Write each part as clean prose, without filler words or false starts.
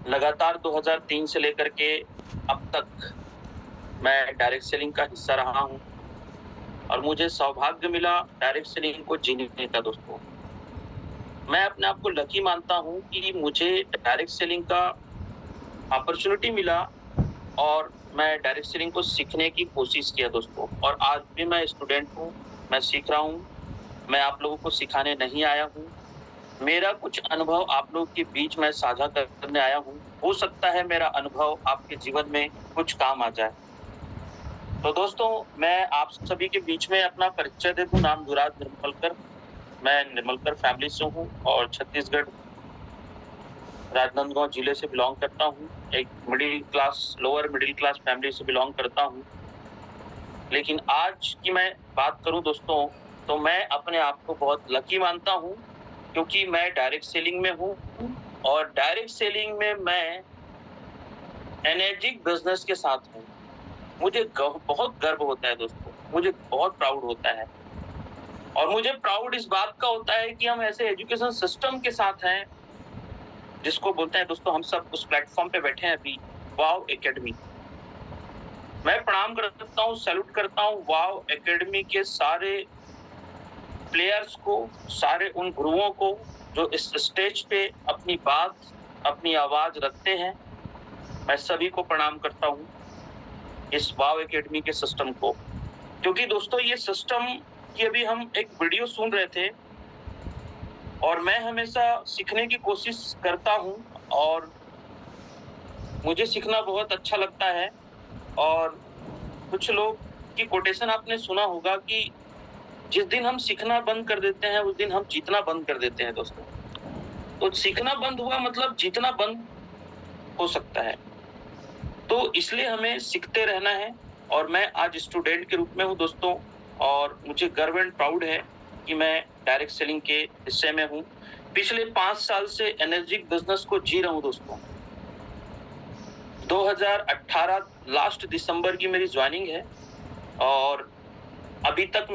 लगातार 2003 से लेकर के अब तक मैं डायरेक्ट सेलिंग का हिस्सा रहा हूँ और मुझे सौभाग्य मिला डायरेक्ट सेलिंग को जीने का दोस्तों। मैं अपने आप को लकी मानता हूँ कि मुझे डायरेक्ट सेलिंग का अपॉर्चुनिटी मिला और मैं डायरेक्ट सेलिंग को सीखने की कोशिश किया दोस्तों। और आज भी मैं स्टूडेंट हूँ, मैं सीख रहा हूँ, मैं आप लोगों को सिखाने नहीं आया हूँ। मेरा कुछ अनुभव आप लोगों के बीच में साझा करने आया हूँ। हो सकता है मेरा अनुभव आपके जीवन में कुछ काम आ जाए। तो दोस्तों, मैं आप सभी के बीच में अपना परिचय दे दूँ, नाम युवराज निर्मलकर। मैं निर्मलकर फैमिली से हूँ और छत्तीसगढ़ राजनांदगांव जिले से बिलॉन्ग करता हूँ। एक लोअर मिडिल क्लास फैमिली से बिलॉन्ग करता हूँ। लेकिन आज की मैं बात करूँ दोस्तों, तो मैं अपने आप को बहुत लकी मानता हूँ क्योंकि मैं डायरेक्ट सेलिंग में हूँ और डायरेक्ट सेलिंग में मैं एनर्जिक बिज़नेस के साथ हूँ। मुझे बहुत गर्व होता है दोस्तों, मुझे बहुत प्राउड होता है। और मुझे प्राउड इस बात का होता है कि हम ऐसे एजुकेशन सिस्टम के साथ हैं, जिसको बोलते हैं दोस्तों, हम सब उस प्लेटफ़ॉर्म पे बैठे हैं अभी, वाव एकेडमी। मैं प्रणाम करता हूँ, सैल्यूट करता हूँ वाव एकेडमी के सारे प्लेयर्स को, सारे उन गुरुओं को जो इस स्टेज पे अपनी बात, अपनी आवाज़ रखते हैं। मैं सभी को प्रणाम करता हूँ, इस वाव एकेडमी के सिस्टम को। क्योंकि दोस्तों ये सिस्टम की अभी हम एक वीडियो सुन रहे थे और मैं हमेशा सीखने की कोशिश करता हूँ और मुझे सीखना बहुत अच्छा लगता है। और कुछ लोग की कोटेशन आपने सुना होगा कि जिस दिन हम सीखना बंद कर देते हैं, उस दिन हम जीतना बंद कर देते हैं दोस्तों। तो सीखना बंद हुआ मतलब जीतना बंद हो सकता है। तो इसलिए हमें सीखते रहना है और मैं आज स्टूडेंट के रूप में हूँ दोस्तों और मुझे गर्व एंड प्राउड है कि मैं डायरेक्ट सेलिंग के हिस्से में हूँ। पिछले 5 साल से एनर्जिक बिज़नेस को जी रहा हूँ दोस्तों। 2018 लास्ट दिसंबर की मेरी जॉइनिंग है और अभी तक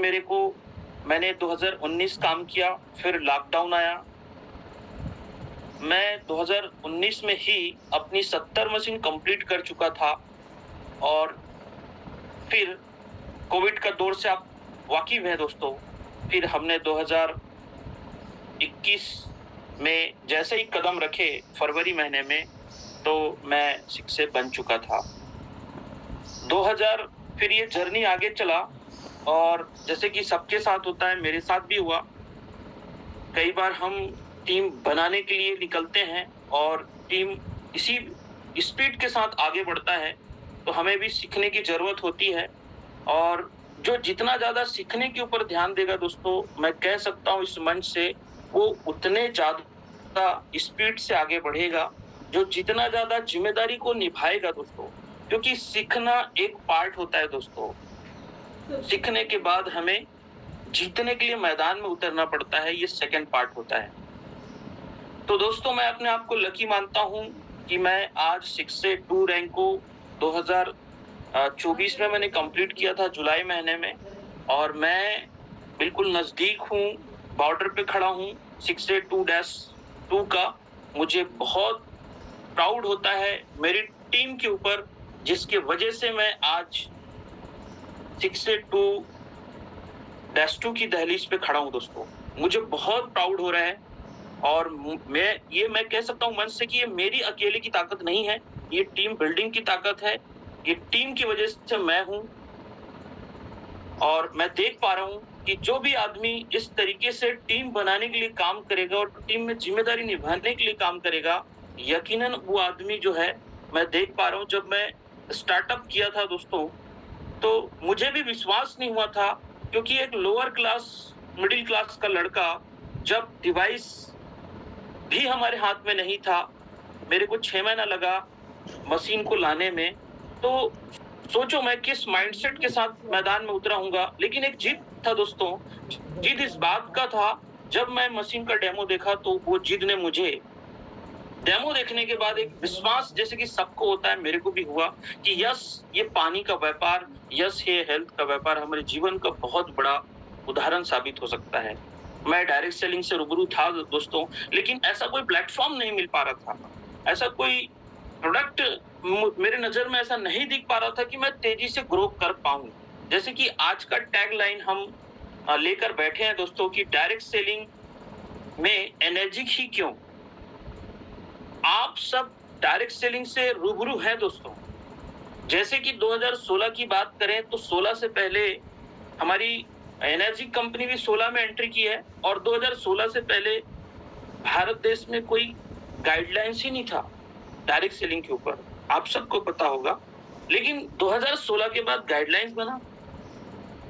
मैंने 2019 काम किया, फिर लॉकडाउन आया। मैं 2019 में ही अपनी 70 मशीन कंप्लीट कर चुका था और फिर कोविड का दौर से आप वाकिफ हैं दोस्तों। फिर हमने 2021 में जैसे ही कदम रखे फरवरी महीने में, तो मैं शिक्षक बन चुका था। 2000 फिर ये जर्नी आगे चला और जैसे कि सबके साथ होता है, मेरे साथ भी हुआ। कई बार हम टीम बनाने के लिए निकलते हैं और टीम इसी स्पीड के साथ आगे बढ़ता है, तो हमें भी सीखने की ज़रूरत होती है। और जो जितना ज़्यादा सीखने के ऊपर ध्यान देगा दोस्तों, मैं कह सकता हूँ इस मंच से, वो उतने ज़्यादा स्पीड से आगे बढ़ेगा, जो जितना ज़्यादा ज़िम्मेदारी को निभाएगा दोस्तों। क्योंकि सीखना एक पार्ट होता है दोस्तों। सीखने के बाद हमें जीतने के लिए मैदान में उतरना पड़ता है, ये सेकंड पार्ट होता है। तो दोस्तों, मैं अपने आप को लकी मानता हूँ कि मैं आज 6 से 2 रैंक को 2024 में मैंने कंप्लीट किया था जुलाई महीने में और मैं बिल्कुल नज़दीक हूँ, बॉर्डर पे खड़ा हूँ 6 से 2-2 का। मुझे बहुत प्राउड होता है मेरी टीम के ऊपर, जिसकी वजह से मैं आज 6 से 2-2 की दहलीज पे खड़ा हूँ दोस्तों। मुझे बहुत प्राउड हो रहा है और मैं कह सकता हूँ मन से कि ये मेरी अकेले की ताकत नहीं है, ये टीम बिल्डिंग की ताकत है। ये टीम की वजह से मैं हूँ और मैं देख पा रहा हूँ कि जो भी आदमी इस तरीके से टीम बनाने के लिए काम करेगा और टीम में ज़िम्मेदारी निभाने के लिए काम करेगा, यकीनन वो आदमी जो है, मैं देख पा रहा हूँ। जब मैं स्टार्टअप किया था दोस्तों, तो मुझे भी विश्वास नहीं हुआ था क्योंकि एक लोअर क्लास, मिडिल क्लास का लड़का, जब डिवाइस भी हमारे हाथ में नहीं था, मेरे को 6 महीना लगा मशीन को लाने में। तो सोचो मैं किस माइंडसेट के साथ मैदान में उतरा हूँगा, लेकिन एक जिद था दोस्तों। जिद इस बात का था, जब मैं मशीन का डेमो देखा तो वो जिद ने मुझे डेमो देखने के बाद एक विश्वास, जैसे कि सबको होता है, मेरे को भी हुआ कि यस, ये पानी का व्यापार, यस, ये हेल्थ का व्यापार हमारे जीवन का बहुत बड़ा उदाहरण साबित हो सकता है। मैं डायरेक्ट सेलिंग से रूबरू था दोस्तों, लेकिन ऐसा कोई प्लेटफ़ॉर्म नहीं मिल पा रहा था। ऐसा कोई प्रोडक्ट मेरे नजर में ऐसा नहीं दिख पा रहा था कि मैं तेजी से ग्रो कर पाऊं। जैसे कि आज का टैगलाइन हम लेकर बैठे हैं दोस्तों कि डायरेक्ट सेलिंग में एनर्जी ही क्यों। आप सब डायरेक्ट सेलिंग से रूबरू हैं दोस्तों। जैसे कि 2016 की बात करें तो 16 से पहले हमारी एनर्जी कंपनी भी 16 में एंट्री की है और 2016 से पहले भारत देश में कोई गाइडलाइंस ही नहीं था डायरेक्ट सेलिंग के ऊपर, आप सबको पता होगा। लेकिन 2016 के बाद गाइडलाइंस बना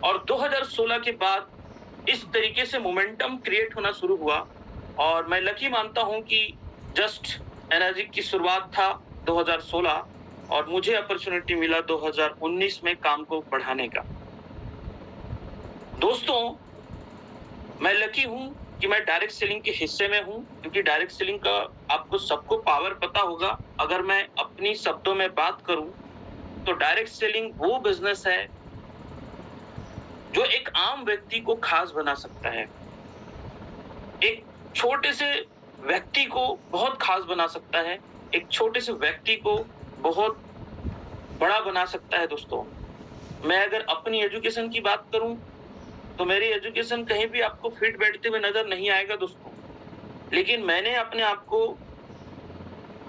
और 2016 के बाद इस तरीके से मोमेंटम क्रिएट होना शुरू हुआ और मैं लकी मानता हूं कि जस्ट एनर्जी की शुरुआत था 2016 और मुझे अपॉर्चुनिटी मिला 2019 में काम को बढ़ाने का। दोस्तों, मैं लकी हूं कि मैं डायरेक्ट सेलिंग के हिस्से में हूं, क्योंकि डायरेक्ट सेलिंग का आपको सबको पावर पता होगा। अगर मैं अपनी शब्दों में बात करूं तो डायरेक्ट सेलिंग वो बिजनेस है जो एक आम व्यक्ति को खास बना सकता है, एक छोटे से व्यक्ति को बहुत खास बना सकता है, एक छोटे से व्यक्ति को बहुत बड़ा बना सकता है। दोस्तों, मैं अगर अपनी एजुकेशन की बात करूं तो मेरी एजुकेशन कहीं भी आपको फिट बैठते हुए नजर नहीं आएगा दोस्तों, लेकिन मैंने अपने आप को,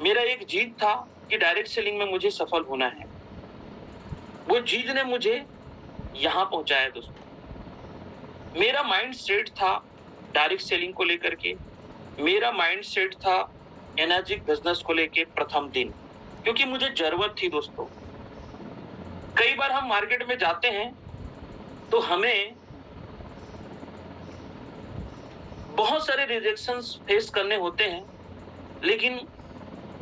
मेरा एक जीत था कि डायरेक्ट सेलिंग में मुझे सफल होना है। वो जीत ने मुझे यहां पहुंचाया दोस्तों। मेरा माइंड सेट था डायरेक्ट सेलिंग को लेकर के, मेरा माइंड सेट था एनर्जी बिजनेस को लेकर प्रथम दिन, क्योंकि मुझे जरूरत थी दोस्तों। कई बार हम मार्केट में जाते हैं तो हमें बहुत सारे रिजेक्शंस फेस करने होते हैं, लेकिन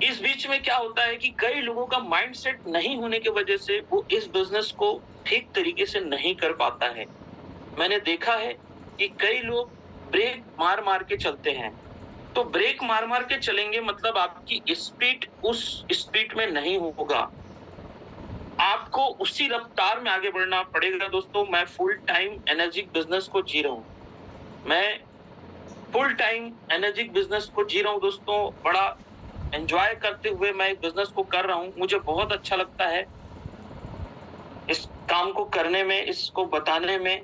इस बीच में क्या होता है कि कई लोगों का माइंडसेट नहीं होने की वजह से वो इस बिजनेस को ठीक तरीके से नहीं कर पाता है। मैंने देखा है कि कई लोग ब्रेक मार मार के चलते हैं, तो ब्रेक मार मार के चलेंगे मतलब आपकी स्पीड उस स्पीड में नहीं होगा, आपको उसी रफ्तार में आगे बढ़ना पड़ेगा। दोस्तों, मैं फुल टाइम एनर्जी बिजनेस को जी रहा हूँ, मैं फुल टाइम एनर्जी बिजनेस को जी रहा हूँ दोस्तों। बड़ा एंजॉय करते हुए मैं इस बिजनेस को कर रहा हूँ, मुझे बहुत अच्छा लगता है इस काम को करने में, इसको बताने में,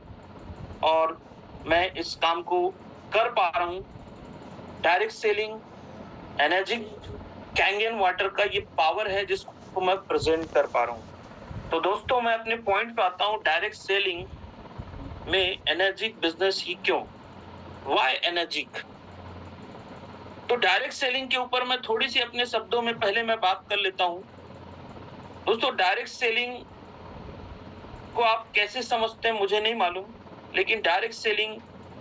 और मैं इस काम को कर पा रहा हूँ। Direct selling energy Kangen water का ये पावर है जिसको मैं प्रेजेंट कर पा रहा हूँ। तो दोस्तों, मैं अपने पॉइंट पे आता हूँ, डायरेक्ट सेलिंग में एनर्जी बिजनेस ही क्यों, व्हाई एनर्जी। तो डायरेक्ट सेलिंग के ऊपर मैं थोड़ी सी अपने शब्दों में पहले मैं बात कर लेता हूं। दोस्तों, डायरेक्ट सेलिंग को आप कैसे समझते हैं मुझे नहीं मालूम, लेकिन डायरेक्ट सेलिंग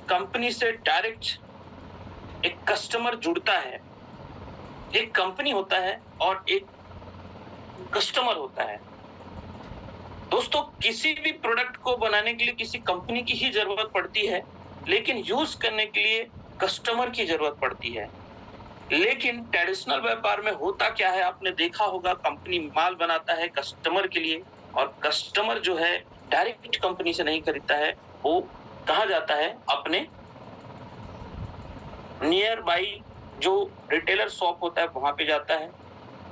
कंपनी से डायरेक्ट एक कस्टमर जुड़ता है। एक कंपनी होता है और एक कस्टमर होता है। दोस्तों, किसी भी प्रोडक्ट को बनाने के लिए किसी कंपनी की ही जरूरत पड़ती है, लेकिन यूज करने के लिए कस्टमर की जरूरत पड़ती है। लेकिन ट्रेडिशनल व्यापार में होता क्या है, आपने देखा होगा, कंपनी माल बनाता है कस्टमर के लिए और कस्टमर जो है डायरेक्ट कंपनी से नहीं खरीदता है, वो कहाँ जाता है, अपने नियर बाई जो रिटेलर शॉप होता है वहां पे जाता है।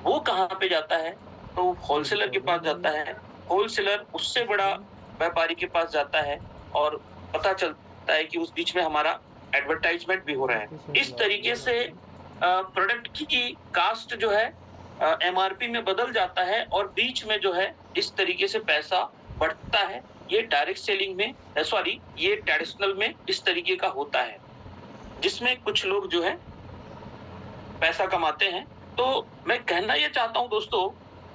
वो कहाँ पे जाता है, तो होलसेलर के पास जाता है, होलसेलर उससे बड़ा व्यापारी के पास जाता है और पता चलता है कि उस बीच में हमारा एडवर्टाइजमेंट भी हो रहा है। इस तरीके से प्रोडक्ट की कास्ट जो है एमआरपी में बदल जाता है और बीच में जो है इस तरीके से पैसा बढ़ता है। ये डायरेक्ट सेलिंग में, सॉरी, ये ट्रेडिशनल में इस तरीके का होता है, जिसमें कुछ लोग जो है पैसा कमाते हैं। तो मैं कहना ये चाहता हूं दोस्तों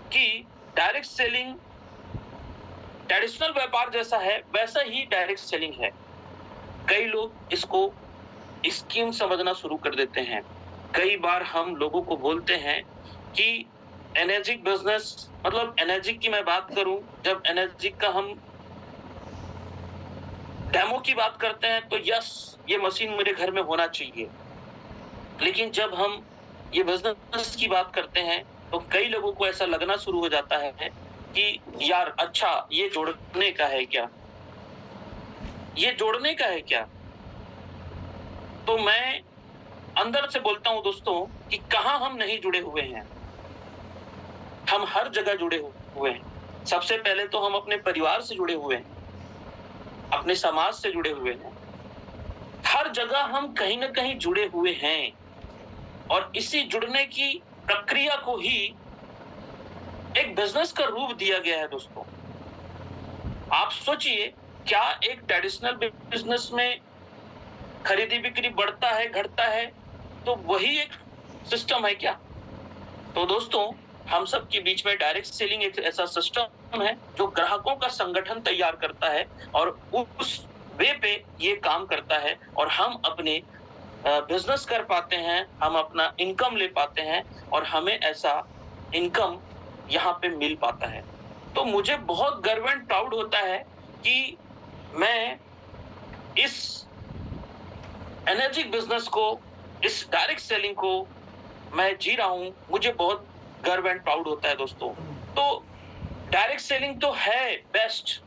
कि डायरेक्ट सेलिंग ट्रेडिशनल व्यापार जैसा है, वैसा ही डायरेक्ट सेलिंग है। कई लोग इसको स्कीम समझना शुरू कर देते हैं। कई बार हम लोगों को बोलते हैं कि एनर्जी बिजनेस, मतलब एनर्जी की मैं बात करूं, जब एनर्जी का हम डेमो की बात करते हैं तो यस, ये मशीन मेरे घर में होना चाहिए। लेकिन जब हम ये बिजनेस की बात करते हैं तो कई लोगों को ऐसा लगना शुरू हो जाता है कि यार अच्छा, ये जोड़ने का है क्या, ये जोड़ने का है क्या। तो मैं अंदर से बोलता हूं दोस्तों कि कहां हम नहीं जुड़े हुए हैं। हम हर जगह जुड़े हुए हैं। सबसे पहले तो हम अपने परिवार से जुड़े हुए हैं, अपने समाज से जुड़े हुए हैं। हर जगह हम कहीं न कहीं जुड़े हुए हैं और इसी जुड़ने की प्रक्रिया को ही एक बिज़नेस का रूप दिया गया है दोस्तों। आप सोचिए, क्या एक ट्रेडिशनल बिज़नेस में खरीदी-बिक्री बढ़ता है, घटता है, तो वही एक सिस्टम है क्या? तो दोस्तों, हम सब के बीच में डायरेक्ट सेलिंग एक ऐसा सिस्टम है जो ग्राहकों का संगठन तैयार करता है और उस वे पे ये काम करता है और हम अपने बिज़नेस कर पाते हैं, हम अपना इनकम ले पाते हैं और हमें ऐसा इनकम यहाँ पे मिल पाता है। तो मुझे बहुत गर्व एंड प्राउड होता है कि मैं इस एनर्जिक बिज़नेस को, इस डायरेक्ट सेलिंग को मैं जी रहा हूँ। मुझे बहुत गर्व एंड प्राउड होता है दोस्तों। तो डायरेक्ट सेलिंग तो है बेस्ट,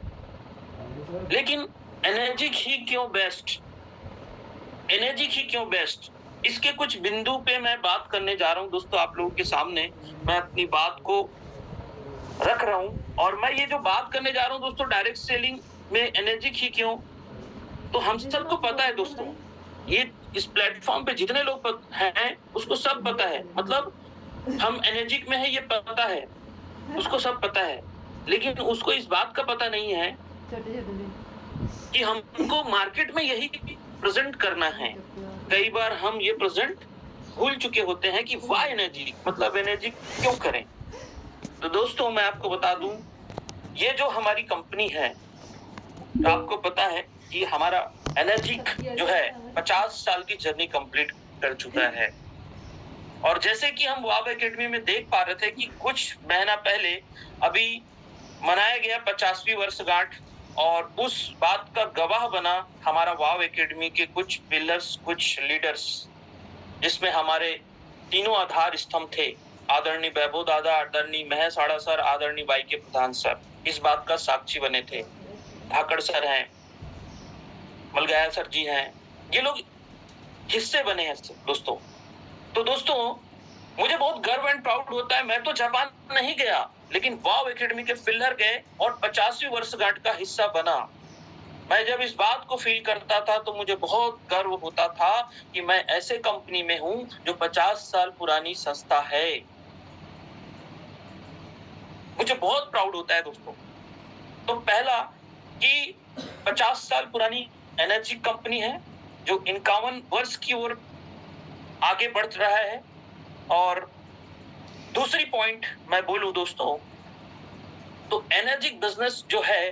लेकिन एनर्जिक ही क्यों बेस्ट? एनर्जिक ही क्यों बेस्ट? इसके कुछ बिंदु पे मैं बात करने जा रहा हूँ दोस्तों, आप लोगों के सामने मैं अपनी बात को रख रहा हूँ और मैं ये जो बात करने जा रहा हूँ दोस्तों, डायरेक्ट सेलिंग में एनर्जिक ही क्यों, तो हम सबको पता है दोस्तों, ये इस प्लेटफॉर्म पे जितने लोग हैं उसको सब पता है। मतलब हम एनर्जिक में है ये पता है, उसको सब पता है, लेकिन उसको इस बात का पता नहीं है कि हमको मार्केट में यही प्रेजेंट करना है। कई बार हम ये प्रेजेंट भूल चुके होते हैं कि वाई एनर्जी, मतलब एनर्जी क्यों करें। तो दोस्तों, मैं आपको बता दूं, ये जो हमारी कंपनी है, तो आपको पता है कि हमारा एनर्जिक जो है 50 साल की जर्नी कंप्लीट कर चुका है। और जैसे कि हम वाव एकेडमी में देख पा रहे थे कि कुछ महीना पहले अभी मनाया गया 50वीं वर्षगांठ और उस बात का गवाह बना हमारा वाव एकेडमी के कुछ पिलर्स, कुछ लीडर्स, जिसमें हमारे तीनों आधार स्तंभ थे। आदरणीय वैभव दादा, आदरणीय महेश आड़ा सर, आदरणीय वाई के प्रधान सर इस बात का साक्षी बने थे। धाकड़ सर हैं, मलगाया सर जी हैं, ये लोग हिस्से बने हैं दोस्तों। तो दोस्तों, मुझे बहुत गर्व एंड प्राउड होता है। मैं तो जापान नहीं गया, लेकिन वाव एकेडमी के पिलर गए और 50वीं वर्षगांठ का हिस्सा बना। मैं जब इस बात को फील करता था तो मुझे बहुत गर्व होता था कि मैं ऐसे कंपनी में हूं जो 50 साल पुरानी संस्था है। मुझे बहुत प्राउड होता है दोस्तों। तो पहला कि 50 साल पुरानी एनर्जी कंपनी है जो 51 वर्ष की ओर आगे बढ़ रहा है। और दूसरी पॉइंट मैं बोलूं दोस्तों, तो एनर्जी बिजनेस जो है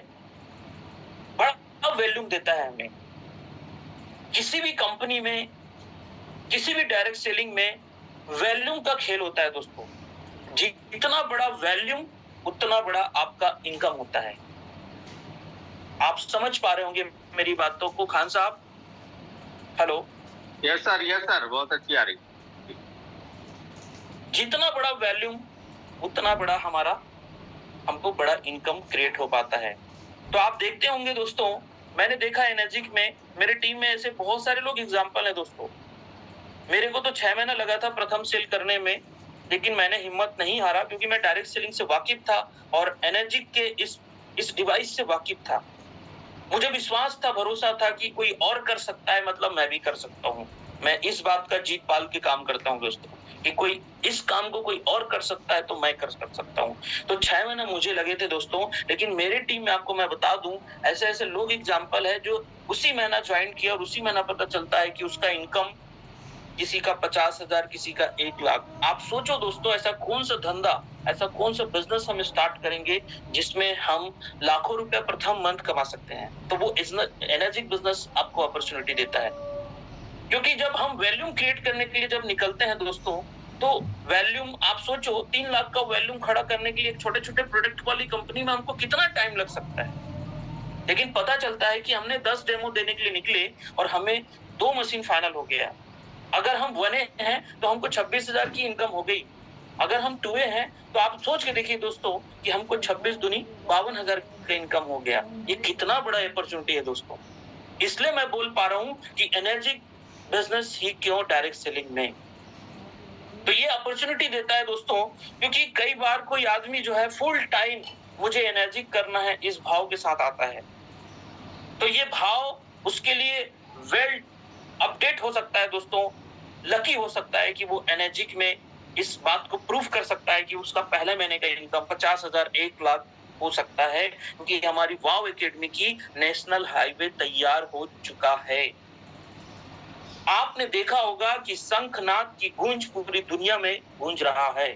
बड़ा वैल्यूम देता है हमें। किसी भी कंपनी में, किसी भी डायरेक्ट सेलिंग में वैल्यूम का खेल होता है दोस्तों। जितना बड़ा वैल्यूम उतना बड़ा आपका इनकम होता है। आप समझ पा रहे होंगे मेरी बातों को खान साहब? हेलो। यस सर, बहुत अच्छी आ रही। जितना बड़ा वैल्यूम उतना बड़ा हमको बड़ा इनकम क्रिएट हो पाता है। तो आप देखते होंगे दोस्तों, मैंने देखा एनर्जिक में, मेरे टीम में ऐसे बहुत सारे लोग एग्जाम्पल हैं दोस्तों। मेरे को तो 6 महीना लगा था प्रथम सेल करने में, लेकिन मैंने हिम्मत नहीं हारा क्योंकि मैं डायरेक्ट सेलिंग से वाकिफ था और एनर्जिक के इस डिवाइस से वाकिफ था। मुझे विश्वास था, भरोसा था कि कोई और कर सकता है, मतलब मैं भी कर सकता हूँ। मैं इस बात का जीत पाल के काम करता हूँ दोस्तों कि कोई इस काम को कोई और कर सकता है तो मैं कर सकता हूँ। तो 6 महीने मुझे लगे थे दोस्तों, लेकिन मेरे टीम में आपको मैं बता दूं, ऐसे लोग एग्जाम्पल है जो उसी महीना ज्वाइन किया और उसी महीना पता चलता है कि उसका इनकम किसी का 50,000, किसी का 1 लाख। आप सोचो दोस्तों, ऐसा कौन सा धंधा, ऐसा कौन सा बिजनेस हम स्टार्ट करेंगे जिसमें हम लाखों रुपया प्रथम मंथ कमा सकते हैं। तो वो एनर्जिक बिजनेस आपको अपॉर्चुनिटी देता है, क्योंकि जब हम वैल्यूम क्रिएट करने के लिए जब निकलते हैं दोस्तों, तो वैल्यूम आप सोचो 3 लाख का वैल्यूम खड़ा करने के लिए छोटे छोटे प्रोडक्ट वाली कंपनी में हमको कितना टाइम लग सकता है। लेकिन पता चलता है कि हमने 10 डेमो देने के लिए निकले और हमें 2 मशीन फाइनल हो गया। अगर हम 1A हैं तो हमको 26,000 की इनकम हो गई। अगर हम 2A हैं तो आप सोच के देखिए दोस्तों कि हमको 26 दूनी 52,000 का इनकम हो गया। ये कितना बड़ा अपॉर्चुनिटी है दोस्तों। इसलिए मैं बोल पा रहा हूँ कि एनर्जी बिजनेस ही क्यों डायरेक्ट सेलिंग में। तो ये अपॉर्चुनिटी देता है दोस्तों, क्योंकि कई बार कोई आदमी जो है फुल टाइम मुझे एनर्जी करना है इस भाव के साथ आता है, तो ये भाव उसके लिए वेल अपडेट हो सकता है दोस्तों, लकी हो सकता है कि वो एनर्जिक में इस बात को प्रूफ कर सकता है कि उसका पहले महीने का इनकम 50,000 1 लाख हो सकता है, क्योंकि हमारी वाव एकेडमी की नेशनल हाईवे तैयार हो चुका है। आपने देखा होगा कि शंखनाद की गूंज पूरी दुनिया में गूंज रहा है।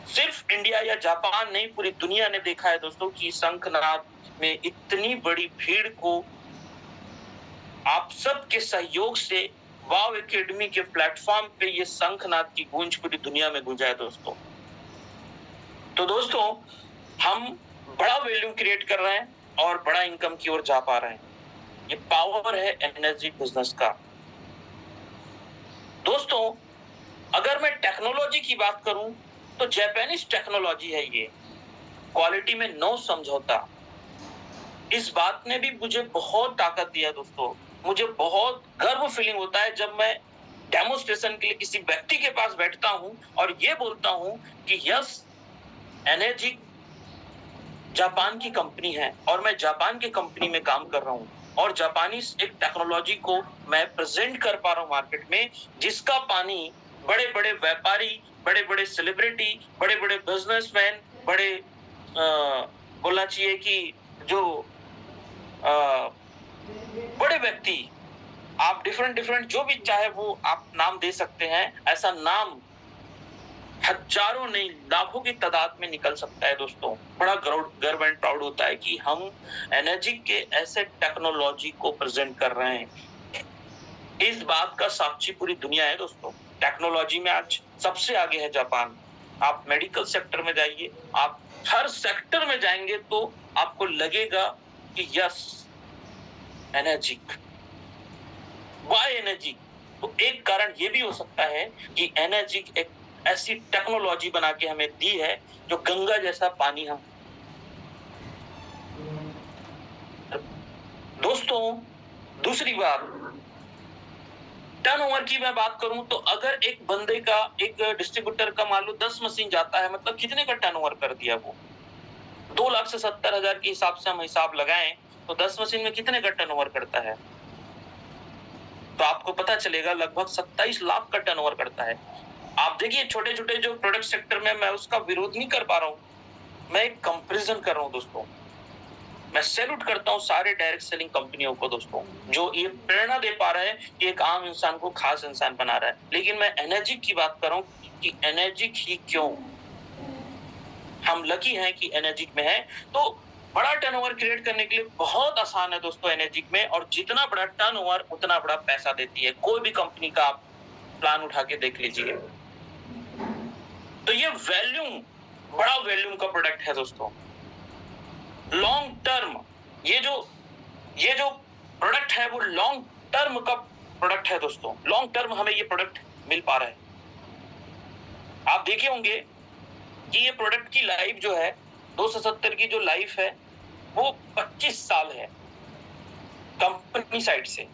सिर्फ इंडिया या जापान नहीं, पूरी दुनिया ने देखा है दोस्तों कि शंखनाद में इतनी बड़ी भीड़ को आप सबके सहयोग से वाव एकेडमी के प्लेटफॉर्म पे ये शंखनाद की गूंज पूरी दुनिया में गूंजा है दोस्तों। तो दोस्तों, हम बड़ा वैल्यू क्रिएट कर रहे हैं और बड़ा इनकम की ओर जा पा रहे हैं। ये पावर है एनर्जी बिजनेस का। दोस्तों, अगर मैं टेक्नोलॉजी की बात करूं तो जापानीज टेक्नोलॉजी है ये, क्वालिटी में नो समझौता। इस बात ने भी मुझे बहुत ताकत दिया दोस्तों। मुझे बहुत गर्व फीलिंग होता है जब मैं डेमोस्ट्रेशन के लिए किसी व्यक्ति के पास बैठता हूं और ये बोलता हूं कि यस, एनर्जी जापान की कंपनी है और मैं जापान की कंपनी में काम कर रहा हूं और जापानी एक टेक्नोलॉजी को मैं प्रेजेंट कर पा रहा हूं मार्केट में, जिसका पानी बड़े बड़े व्यापारी, बड़े बड़े सेलिब्रिटी, बड़े बड़े बिजनेसमैन, बड़े बोलना चाहिए कि जो बड़े व्यक्ति, आप डिफरेंट जो भी चाहे वो आप नाम दे सकते हैं, ऐसा नाम हजारों नहीं लाखों की तादाद में निकल सकता है दोस्तों। बड़ा गर्व एंड प्राउड होता है कि हम एनर्जी के ऐसे टेक्नोलॉजी को प्रेजेंट कर रहे हैं। इस बात का साक्षी पूरी दुनिया है दोस्तों। टेक्नोलॉजी में आज सबसे आगे है जापान। आप मेडिकल सेक्टर में जाइए, आप हर सेक्टर में जाएंगे तो आपको लगेगा कि यस, एनर्जिक। Y energy? तो एक कारण ये भी हो सकता है कि एनर्जी एक ऐसी टेक्नोलॉजी बना के हमें दी है जो गंगा जैसा पानी हम। दोस्तों, दूसरी बात, टर्नओवर की मैं बात करूं तो अगर एक बंदे का, एक डिस्ट्रीब्यूटर का मान लो 10 मशीन जाता है, मतलब कितने का टर्नओवर कर दिया वो? 2,70,000 के हिसाब से हम हिसाब लगाएं तो 10 मशीन में कितने का टर्नओवर करता है? तो आपको पता चलेगा लगभग 27 लाख का टर्नओवर करता है। आप देखिए, छोटे छोटे जो प्रोडक्ट सेक्टर में, मैं उसका विरोध नहीं कर पा रहा हूँ, मैं एक कंपैरिजन कर रहा हूँ दोस्तों। मैं सैल्यूट करता हूँ सारे डायरेक्ट सेलिंग कंपनियों को दोस्तों, जो ये प्रेरणा दे पा रहे हैं कि एक आम इंसान को खास इंसान बना रहा है। लेकिन मैं एनर्जी की बात कर रहा हूँ कि एनर्जी ही क्यों, हम लकी हैं कि एनर्जी में है। तो बड़ा टर्नओवर क्रिएट करने के लिए बहुत आसान है दोस्तों एनर्जी में, और जितना बड़ा टर्नओवर उतना बड़ा पैसा देती है। कोई भी कंपनी का आप प्लान उठा के देख लीजिए। तो ये वैल्यूम, बड़ा वैल्यूम का प्रोडक्ट है दोस्तों। लॉन्ग टर्म, ये जो प्रोडक्ट है वो लॉन्ग टर्म का प्रोडक्ट है दोस्तों। लॉन्ग टर्म हमें ये प्रोडक्ट मिल पा रहा है। आप देखे होंगे कि ये प्रोडक्ट की लाइफ जो है 270 की जो लाइफ है वो 25 साल है कंपनी साइड से।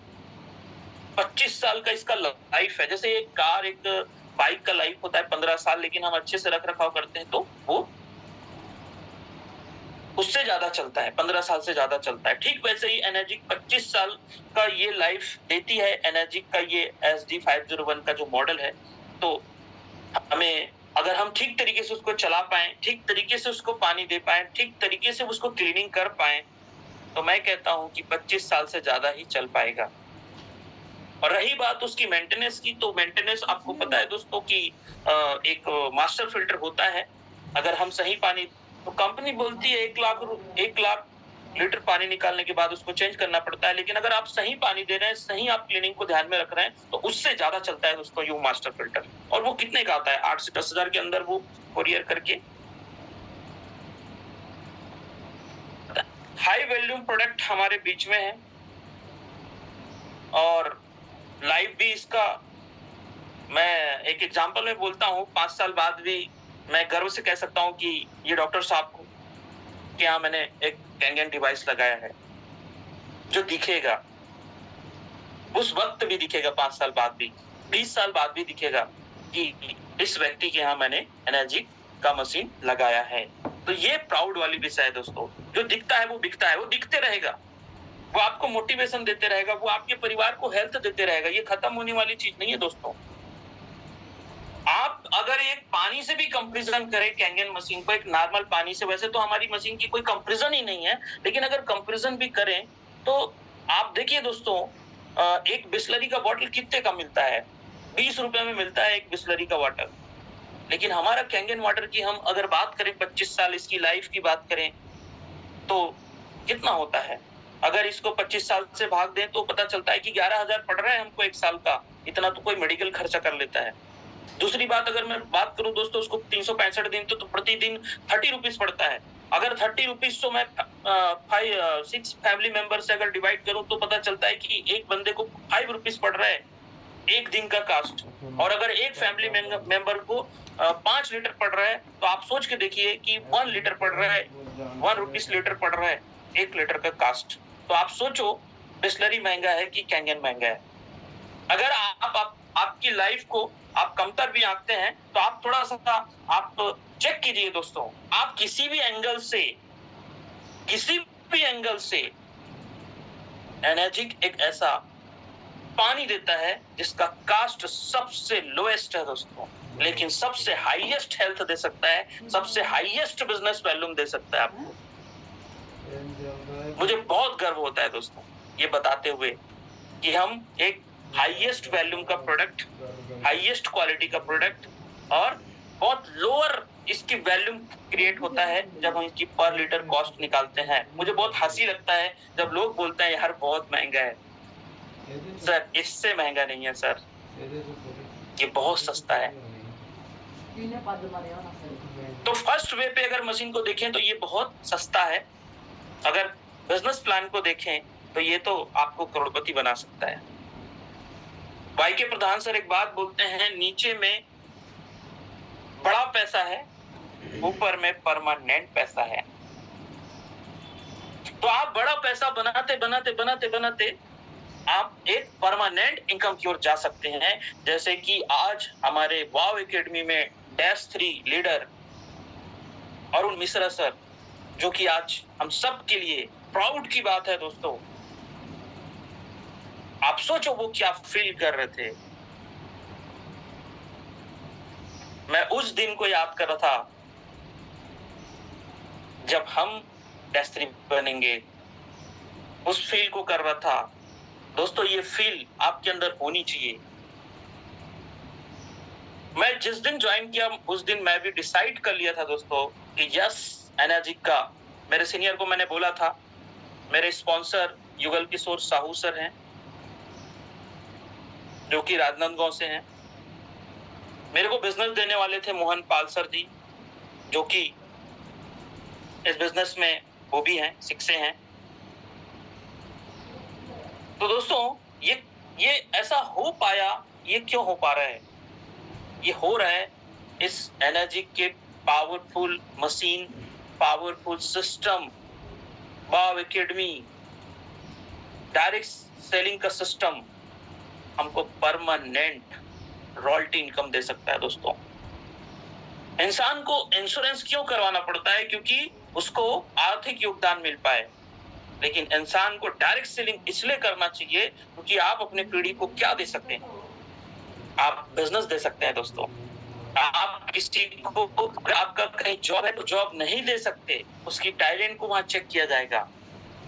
25 साल का इसका लाइफ है। जैसे एक कार, एक बाइक का लाइफ होता है 15 साल, लेकिन हम अच्छे से रख रखाव करते हैं तो वो उससे ज्यादा चलता है, 15 साल से ज्यादा चलता है। ठीक वैसे ही एनर्जी 25 साल का ये लाइफ देती है। एनर्जी का ये SD501 का जो मॉडल है, तो हमें अगर हम ठीक तरीके से उसको चला पाएं, ठीक तरीके से उसको पानी दे पाएं, ठीक तरीके से उसको क्लीनिंग कर पाएं, तो मैं कहता हूं कि 25 साल से ज्यादा ही चल पाएगा। और रही बात उसकी मेंटेनेंस की, तो मेंटेनेंस आपको पता है दोस्तों कि एक मास्टर फिल्टर होता है। अगर हम सही पानी, तो कंपनी बोलती है 1 लाख लीटर पानी निकालने के बाद उसको चेंज करना पड़ता है, लेकिन अगर आप सही पानी दे रहे हैं, सही आप क्लीनिंग को ध्यान में रख रहे हैं, तो उससे ज्यादा चलता है दोस्तों ये मास्टर फिल्टर। और वो कितने का आता है? 8 से 10 हजार के अंदर वो कोरियर करके। हाई वैल्यूम प्रोडक्ट हमारे बीच में है और लाइफ भी इसका, मैं एक एग्जांपल में बोलता हूँ, 5 साल बाद भी मैं गर्व से कह सकता हूँ कि ये डॉक्टर साहब को कि हाँ, मैंने एक कैंगन डिवाइस लगाया है जो दिखेगा, उस वक्त भी दिखेगा 5 साल बाद भी। 20 साल बाद भी दिखेगा कि इस व्यक्ति के यहाँ मैंने एनर्जी का मशीन लगाया है। तो ये प्राउड वाली विषय है दोस्तों। जो दिखता है वो बिकता है, वो दिखते रहेगा, वो आपको मोटिवेशन देते रहेगा, वो आपके परिवार को हेल्थ देते रहेगा। ये खत्म होने वाली चीज नहीं है दोस्तों। आप अगर एक पानी से भी कंपैरिजन करें कैंगन मशीन को एक नॉर्मल पानी से, वैसे तो हमारी मशीन की कोई कंपैरिजन ही नहीं है, लेकिन अगर कंपैरिजन भी करें तो आप देखिए दोस्तों, एक बिस्लरी का बॉटल कितने का मिलता है? 20 रुपए में मिलता है एक बिस्लरी का वाटर। लेकिन हमारा कैंगन वाटर की हम अगर बात करें 25 साल इसकी लाइफ की बात करें तो कितना होता है? अगर इसको 25 साल से भाग दें तो पता चलता है कि 11,000 पड़ रहा है हमको एक साल का। इतना तो कोई मेडिकल खर्चा कर लेता है। दूसरी बात अगर मैं बात करूं दोस्तों, उसको 365 दिन तो प्रतिदिन 30 रुपीज पड़ता है। अगर 30 रुपीज तो मैं 6 फैमिली मेंबर से अगर डिवाइड करूं तो पता चलता है कि एक बंदे को 5 रुपीज पड़ रहा है एक दिन का कास्ट। और अगर एक फैमिली मेंबर को 5 लीटर पड़ रहा है तो आप सोच के देखिए कि 1 लीटर पड़ रहा है, 1 रुपीज लीटर पड़ रहा है 1 लीटर का कास्ट। तो आप सोचो बिस्लरी महंगा है कि कैंगन महंगा है। अगर आपकी लाइफ को आप कमतर भी आंकते हैं तो आप थोड़ा सा आप चेक कीजिए दोस्तों। आप किसी भी एंगल से एनर्जी एक ऐसा पानी देता है जिसका कास्ट सबसे लोएस्ट है दोस्तों, लेकिन सबसे हाईएस्ट हेल्थ दे सकता है, सबसे हाईएस्ट बिजनेस वैल्यूम दे सकता है आपको। मुझे बहुत गर्व होता है दोस्तों ये बताते हुए कि हम एक हाईएस्ट वैल्यूम का प्रोडक्ट, हाईएस्ट क्वालिटी का प्रोडक्ट और बहुत लोअर इसकी वैल्यूम क्रिएट होता है जब हम इसकी पर लीटर कॉस्ट निकालते हैं। मुझे बहुत हंसी लगता है जब लोग बोलते हैं यार बहुत महंगा है। सर इससे महंगा नहीं है सर, ये बहुत सस्ता है। तो फर्स्ट वे पे अगर मशीन को देखें तो ये बहुत सस्ता है। अगर बिजनेस प्लान को देखें तो ये तो आपको करोड़पति बना सकता है। वाई के प्रधान सर एक बात बोलते हैं, नीचे में बड़ा पैसा है, ऊपर में परमानेंट पैसा है। तो आप बड़ा पैसा बनाते बनाते बनाते बनाते आप एक परमानेंट इनकम की ओर जा सकते हैं। जैसे कि आज हमारे वाव एकेडमी में -3 लीडर अरुण मिश्रा सर, जो कि आज हम सब के लिए प्राउड की बात है दोस्तों। आप सोचो वो क्या फील कर रहे थे। मैं उस दिन को याद कर रहा था जब हम -3 बनेंगे, उस फील को कर रहा था दोस्तों। ये फील आपके अंदर होनी चाहिए। मैं जिस दिन ज्वाइन किया उस दिन मैं भी डिसाइड कर लिया था दोस्तों कि यस एनर्जी का, मेरे सीनियर को मैंने बोला था, मेरे स्पॉन्सर युगल किशोर साहू सर हैं जो कि राजनांदगांव से हैं। मेरे को बिजनेस देने वाले थे मोहन पाल सर जी, जो कि इस बिजनेस में वो भी हैं, शिक्षे हैं। तो दोस्तों ये ऐसा हो पाया, ये क्यों हो पा रहा है? ये हो रहा है इस एनर्जी के पावरफुल मशीन, पावरफुल सिस्टम, वाव एकेडमी, डायरेक्ट सेलिंग का सिस्टम हमको परमानेंट रॉयल्टी इनकम दे सकता है दोस्तों। इंसान को इंश्योरेंस क्यों करवाना पड़ता है? क्योंकि उसको आर्थिक योगदान मिल पाए। लेकिन इंसान को डायरेक्ट सेलिंग इसलिए करना चाहिए क्योंकि आप अपने पीढ़ी को क्या दे सकते हैं? आप बिजनेस दे सकते हैं दोस्तों। आप किसी को, आपका कहीं जॉब है तो जॉब नहीं दे सकते, उसकी टैलेंट को वहां चेक किया जाएगा,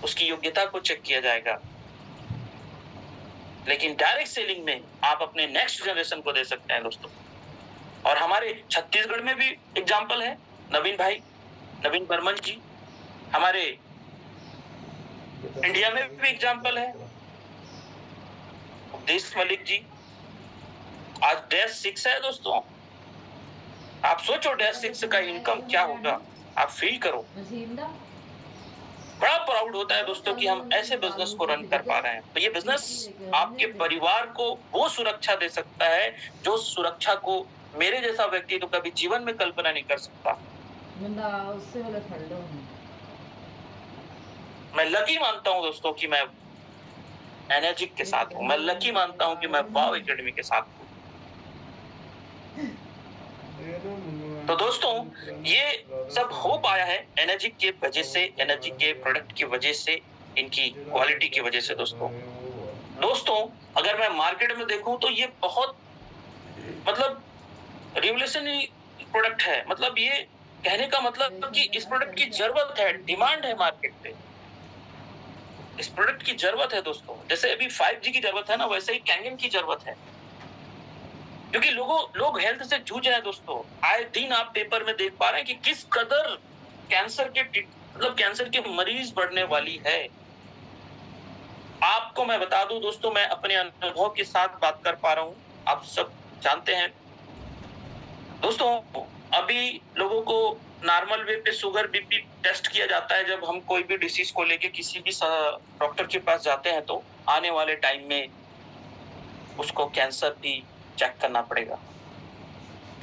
उसकी योग्यता को चेक किया जाएगा। लेकिन डायरेक्ट सेलिंग में आप अपने नेक्स्ट जनरेशन को दे सकते हैं दोस्तों। और हमारे छत्तीसगढ़ में भी एग्जाम्पल है, नवीन बर्मन जी, हमारे इंडिया में भी एग्जाम्पल है, उपदेश मलिक जी। आज -6 है दोस्तों। आप सोचो -6 का इनकम क्या होगा, आप फील करो। बड़ा प्राउड होता है दोस्तों कि हम ऐसे बिजनेस को रन कर पा रहे हैं। तो ये बिजनेस आपके परिवार को वो सुरक्षा दे सकता है जो सुरक्षा को मेरे जैसा व्यक्ति तो कभी जीवन में कल्पना नहीं कर सकता। मैं लकी मानता हूं दोस्तों कि मैं एनर्जी के साथ हूं। मैं लकी मानता हूं कि मैं वाव एकेडमी के साथ हूं। तो दोस्तों ये सब हो पाया है एनर्जी के वजह से, एनर्जी के प्रोडक्ट की वजह से, इनकी क्वालिटी की वजह से। दोस्तों अगर मैं मार्केट में देखूं तो ये बहुत मतलब रिवोल्यूशनरी प्रोडक्ट है। मतलब ये कहने का मतलब कि इस प्रोडक्ट की जरूरत है, डिमांड है मार्केट पे, इस प्रोडक्ट की जरूरत है दोस्तों। जैसे अभी 5G की जरूरत है ना, वैसे ही कैंगन की जरूरत है, क्योंकि लोग हेल्थ से जूझ रहे हैं दोस्तों। आए दिन आप पेपर में देख पा रहे हैं कि किस कदर कैंसर के मरीज बढ़ने वाली है। आपको मैं बता दूं दोस्तों, मैं अपने अनुभव के साथ बात कर पा रहा हूं, आप सब जानते हैं दोस्तों। अभी लोगों को नॉर्मल वे पे शुगर बीपी टेस्ट किया जाता है जब हम कोई भी डिसीज को लेके किसी भी डॉक्टर के पास जाते हैं, तो आने वाले टाइम में उसको कैंसर भी चेक करना पड़ेगा।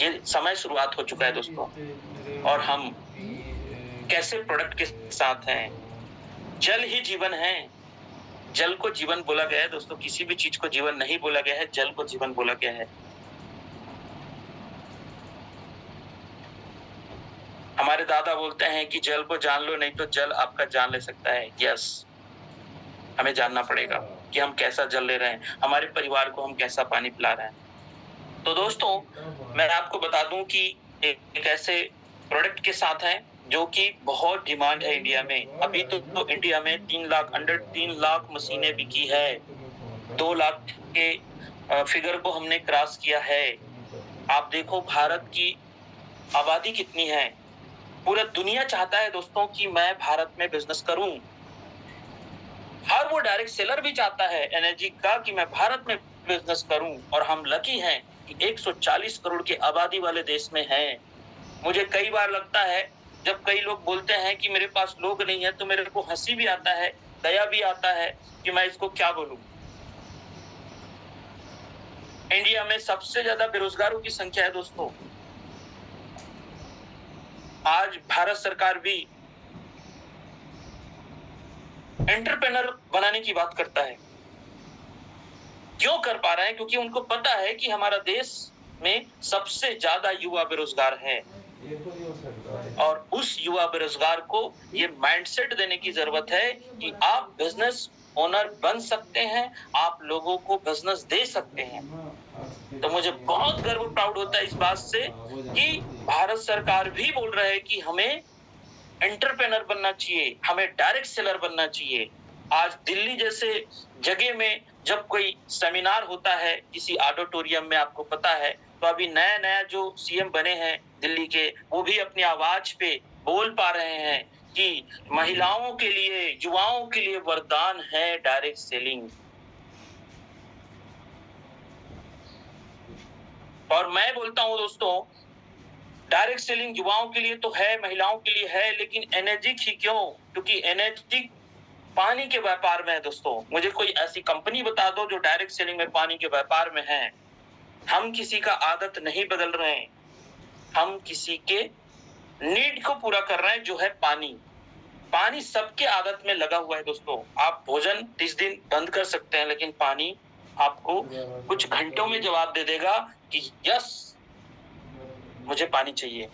ये समय शुरुआत हो चुका है दोस्तों, और हम कैसे प्रोडक्ट के साथ हैं। जल ही जीवन है, जल को जीवन बोला गया है दोस्तों, किसी भी चीज को जीवन नहीं बोला गया है, जल को जीवन बोला गया है। हमारे दादा बोलते हैं कि जल को जान लो, नहीं तो जल आपका जान ले सकता है। यस, हमें जानना पड़ेगा कि हम कैसा जल ले रहे हैं, हमारे परिवार को हम कैसा पानी पिला रहे हैं। तो दोस्तों मैं आपको बता दूं कि एक ऐसे प्रोडक्ट के साथ हैं जो कि बहुत डिमांड है इंडिया में। अभी तो इंडिया में 3 लाख, अंडर 3 लाख मशीनें बिकी है, 2 लाख के फिगर को हमने क्रॉस किया है। आप देखो भारत की आबादी कितनी है, पूरा दुनिया चाहता है दोस्तों कि मैं भारत में बिजनेस करूं। हर वो डायरेक्ट सेलर भी चाहता है एनर्जी का कि मैं भारत में बिजनेस करूं, और हम लकी हैं कि 140 करोड़ की आबादी वाले देश में हैं। मुझे कई बार लगता है जब कई लोग बोलते हैं कि मेरे पास लोग नहीं है, तो मेरे को हंसी भी आता है, दया भी आता है कि मैं इसको क्या बोलूं। इंडिया में सबसे ज्यादा बेरोजगारों की संख्या है दोस्तों। आज भारत सरकार भी एंटरप्रेन्योर बनाने की बात करता है। क्यों कर पा रहे हैं? क्योंकि उनको पता है कि हमारा देश में सबसे ज्यादा युवा बेरोजगार है, और उस युवा बेरोजगार को ये माइंडसेट देने की जरूरत है कि आप बिजनेस ओनर बन सकते हैं, आप लोगों को बिजनेस दे सकते हैं। तो मुझे बहुत गर्व प्राउड होता है इस बात से कि भारत सरकार भी बोल रहा है कि हमें एंटरप्रेन्योर बनना चाहिए, हमें डायरेक्ट सेलर बनना चाहिए। आज दिल्ली जैसे जगह में जब कोई सेमिनार होता है किसी ऑडिटोरियम में, आपको पता है, तो अभी नया जो सीएम बने हैं दिल्ली के, वो भी अपनी आवाज पे बोल पा रहे हैं कि महिलाओं के लिए, युवाओं के लिए वरदान है डायरेक्ट सेलिंग। और मैं बोलता हूं दोस्तों, डायरेक्ट सेलिंग युवाओं के लिए तो है, महिलाओं के लिए है, लेकिन एनर्जी ही क्यों? क्योंकि एनर्जी पानी के व्यापार में है दोस्तों। मुझे कोई ऐसी कंपनी बता दो जो डायरेक्ट सेलिंग में पानी के व्यापार में है। हम किसी का आदत नहीं बदल रहे हैं, हम किसी के नीड को पूरा कर रहे हैं जो है पानी। पानी सबके आदत में लगा हुआ है दोस्तों। आप भोजन 30 दिन बंद कर सकते हैं, लेकिन पानी आपको कुछ घंटों में जवाब दे देगा कि यस मुझे पानी चाहिए।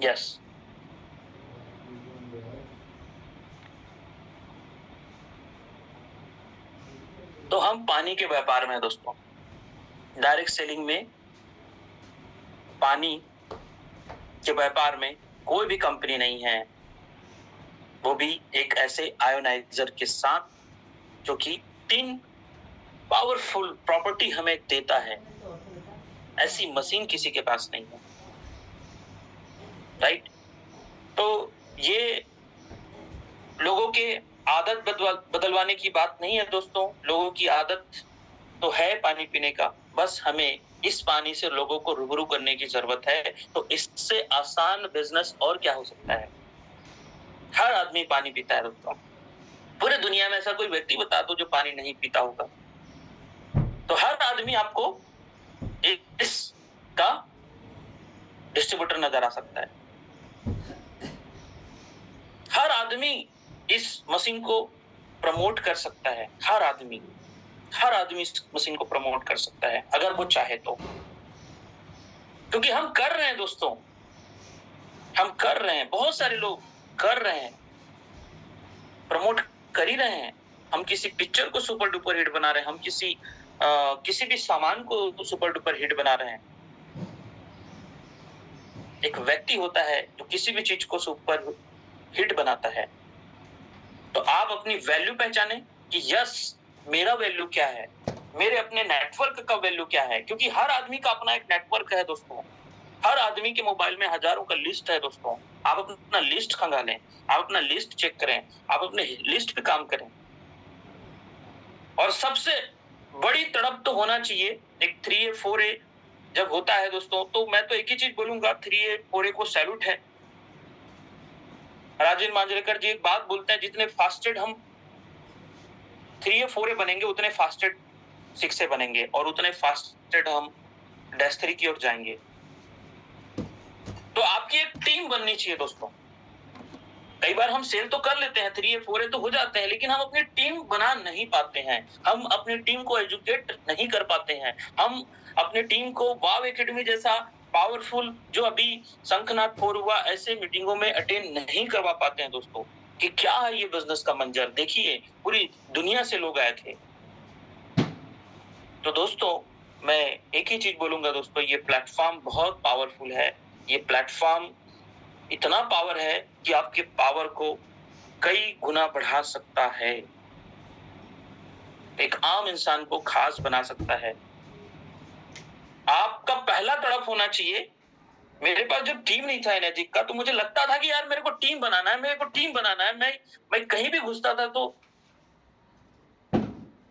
यस, तो हम पानी के व्यापार में हैं दोस्तों। डायरेक्ट सेलिंग में पानी के व्यापार में कोई भी कंपनी नहीं है, वो भी एक ऐसे आयोनाइजर के साथ जो कि 3 पावरफुल प्रॉपर्टी हमें देता है। ऐसी मशीन किसी के पास नहीं है, राइट? तो ये लोगों के आदत बदलवाने की बात नहीं है दोस्तों। लोगों की आदत तो है पानी पीने का, बस हमें इस पानी से लोगों को रूबरू करने की जरूरत है। तो इससे आसान बिजनेस और क्या हो सकता है? हर आदमी पानी पीता है दोस्तों। पूरे दुनिया में ऐसा कोई व्यक्ति बता दो जो पानी नहीं पीता होगा। तो हर आदमी आपको इसका डिस्ट्रीब्यूटर नजर आ सकता है। हर आदमी इस मशीन को प्रमोट कर सकता है। हर आदमी इस मशीन को प्रमोट कर सकता है अगर वो चाहे तो। क्योंकि हम कर रहे हैं दोस्तों, हम कर रहे हैं, बहुत सारे लोग कर रहे हैं, प्रमोट कर ही रहे हैं। हम किसी पिक्चर को सुपर डुपर हिट बना रहे हैं, हम किसी भी सामान को सुपर डुपर हिट बना रहे हैं। एक व्यक्ति होता है जो किसी भी चीज को सुपर हिट बनाता है। तो आप अपनी वैल्यू पहचाने कि यस, मेरा वैल्यू क्या है, मेरे अपने नेटवर्क का वैल्यू क्या है, क्योंकि हर आदमी का अपना एक नेटवर्क है दोस्तों। हर आदमी के मोबाइल में हजारों का लिस्ट है दोस्तों। आप अपना लिस्ट खंगालें, आप अपना लिस्ट चेक करें, आप अपने लिस्ट पे काम करें। और सबसे बड़ी तड़प तो होना चाहिए, एक 3A 4A जब होता है दोस्तों, तो मैं तो एक ही चीज बोलूंगा, 3A 4A को सैल्यूट है। राजेंद्र मांजरेकर जी एक बात बोलते हैं, जितने फास्टेड हम 3A 4A बनेंगे उतने फास्टेड 6A बनेंगे, और उतने फास्टेड हम डैश 3 की ओर जाएंगे। तो आपकी एक टीम बननी चाहिए दोस्तों। कई बार हम सेल तो कर लेते हैं, 3A 4A तो हो जाते हैं, लेकिन हम अपनी टीम बना नहीं पाते हैं। हम अपनी टीम को एजुकेट नहीं कर पाते हैं। हम अपनी टीम को वाव एकेडमी जैसा पावरफुल, जो अभी शंखनाद 4 हुआ, ऐसे मीटिंगों में अटेंड नहीं करवा पाते हैं दोस्तों, कि क्या है ये बिजनेस का मंजर। देखिए, पूरी दुनिया से लोग आए थे। तो दोस्तों, मैं एक ही चीज बोलूंगा दोस्तों, ये प्लेटफॉर्म बहुत पावरफुल है। ये प्लेटफॉर्म इतना पावर है कि आपके पावर को कई गुना बढ़ा सकता है, एक आम इंसान को खास बना सकता है। आपका पहला तड़प होना चाहिए। मेरे पास जब टीम नहीं था एनर्जिक का, तो मुझे लगता था कि यार मेरे को टीम बनाना है, मेरे को टीम बनाना है। मैं कहीं भी घुसता था तो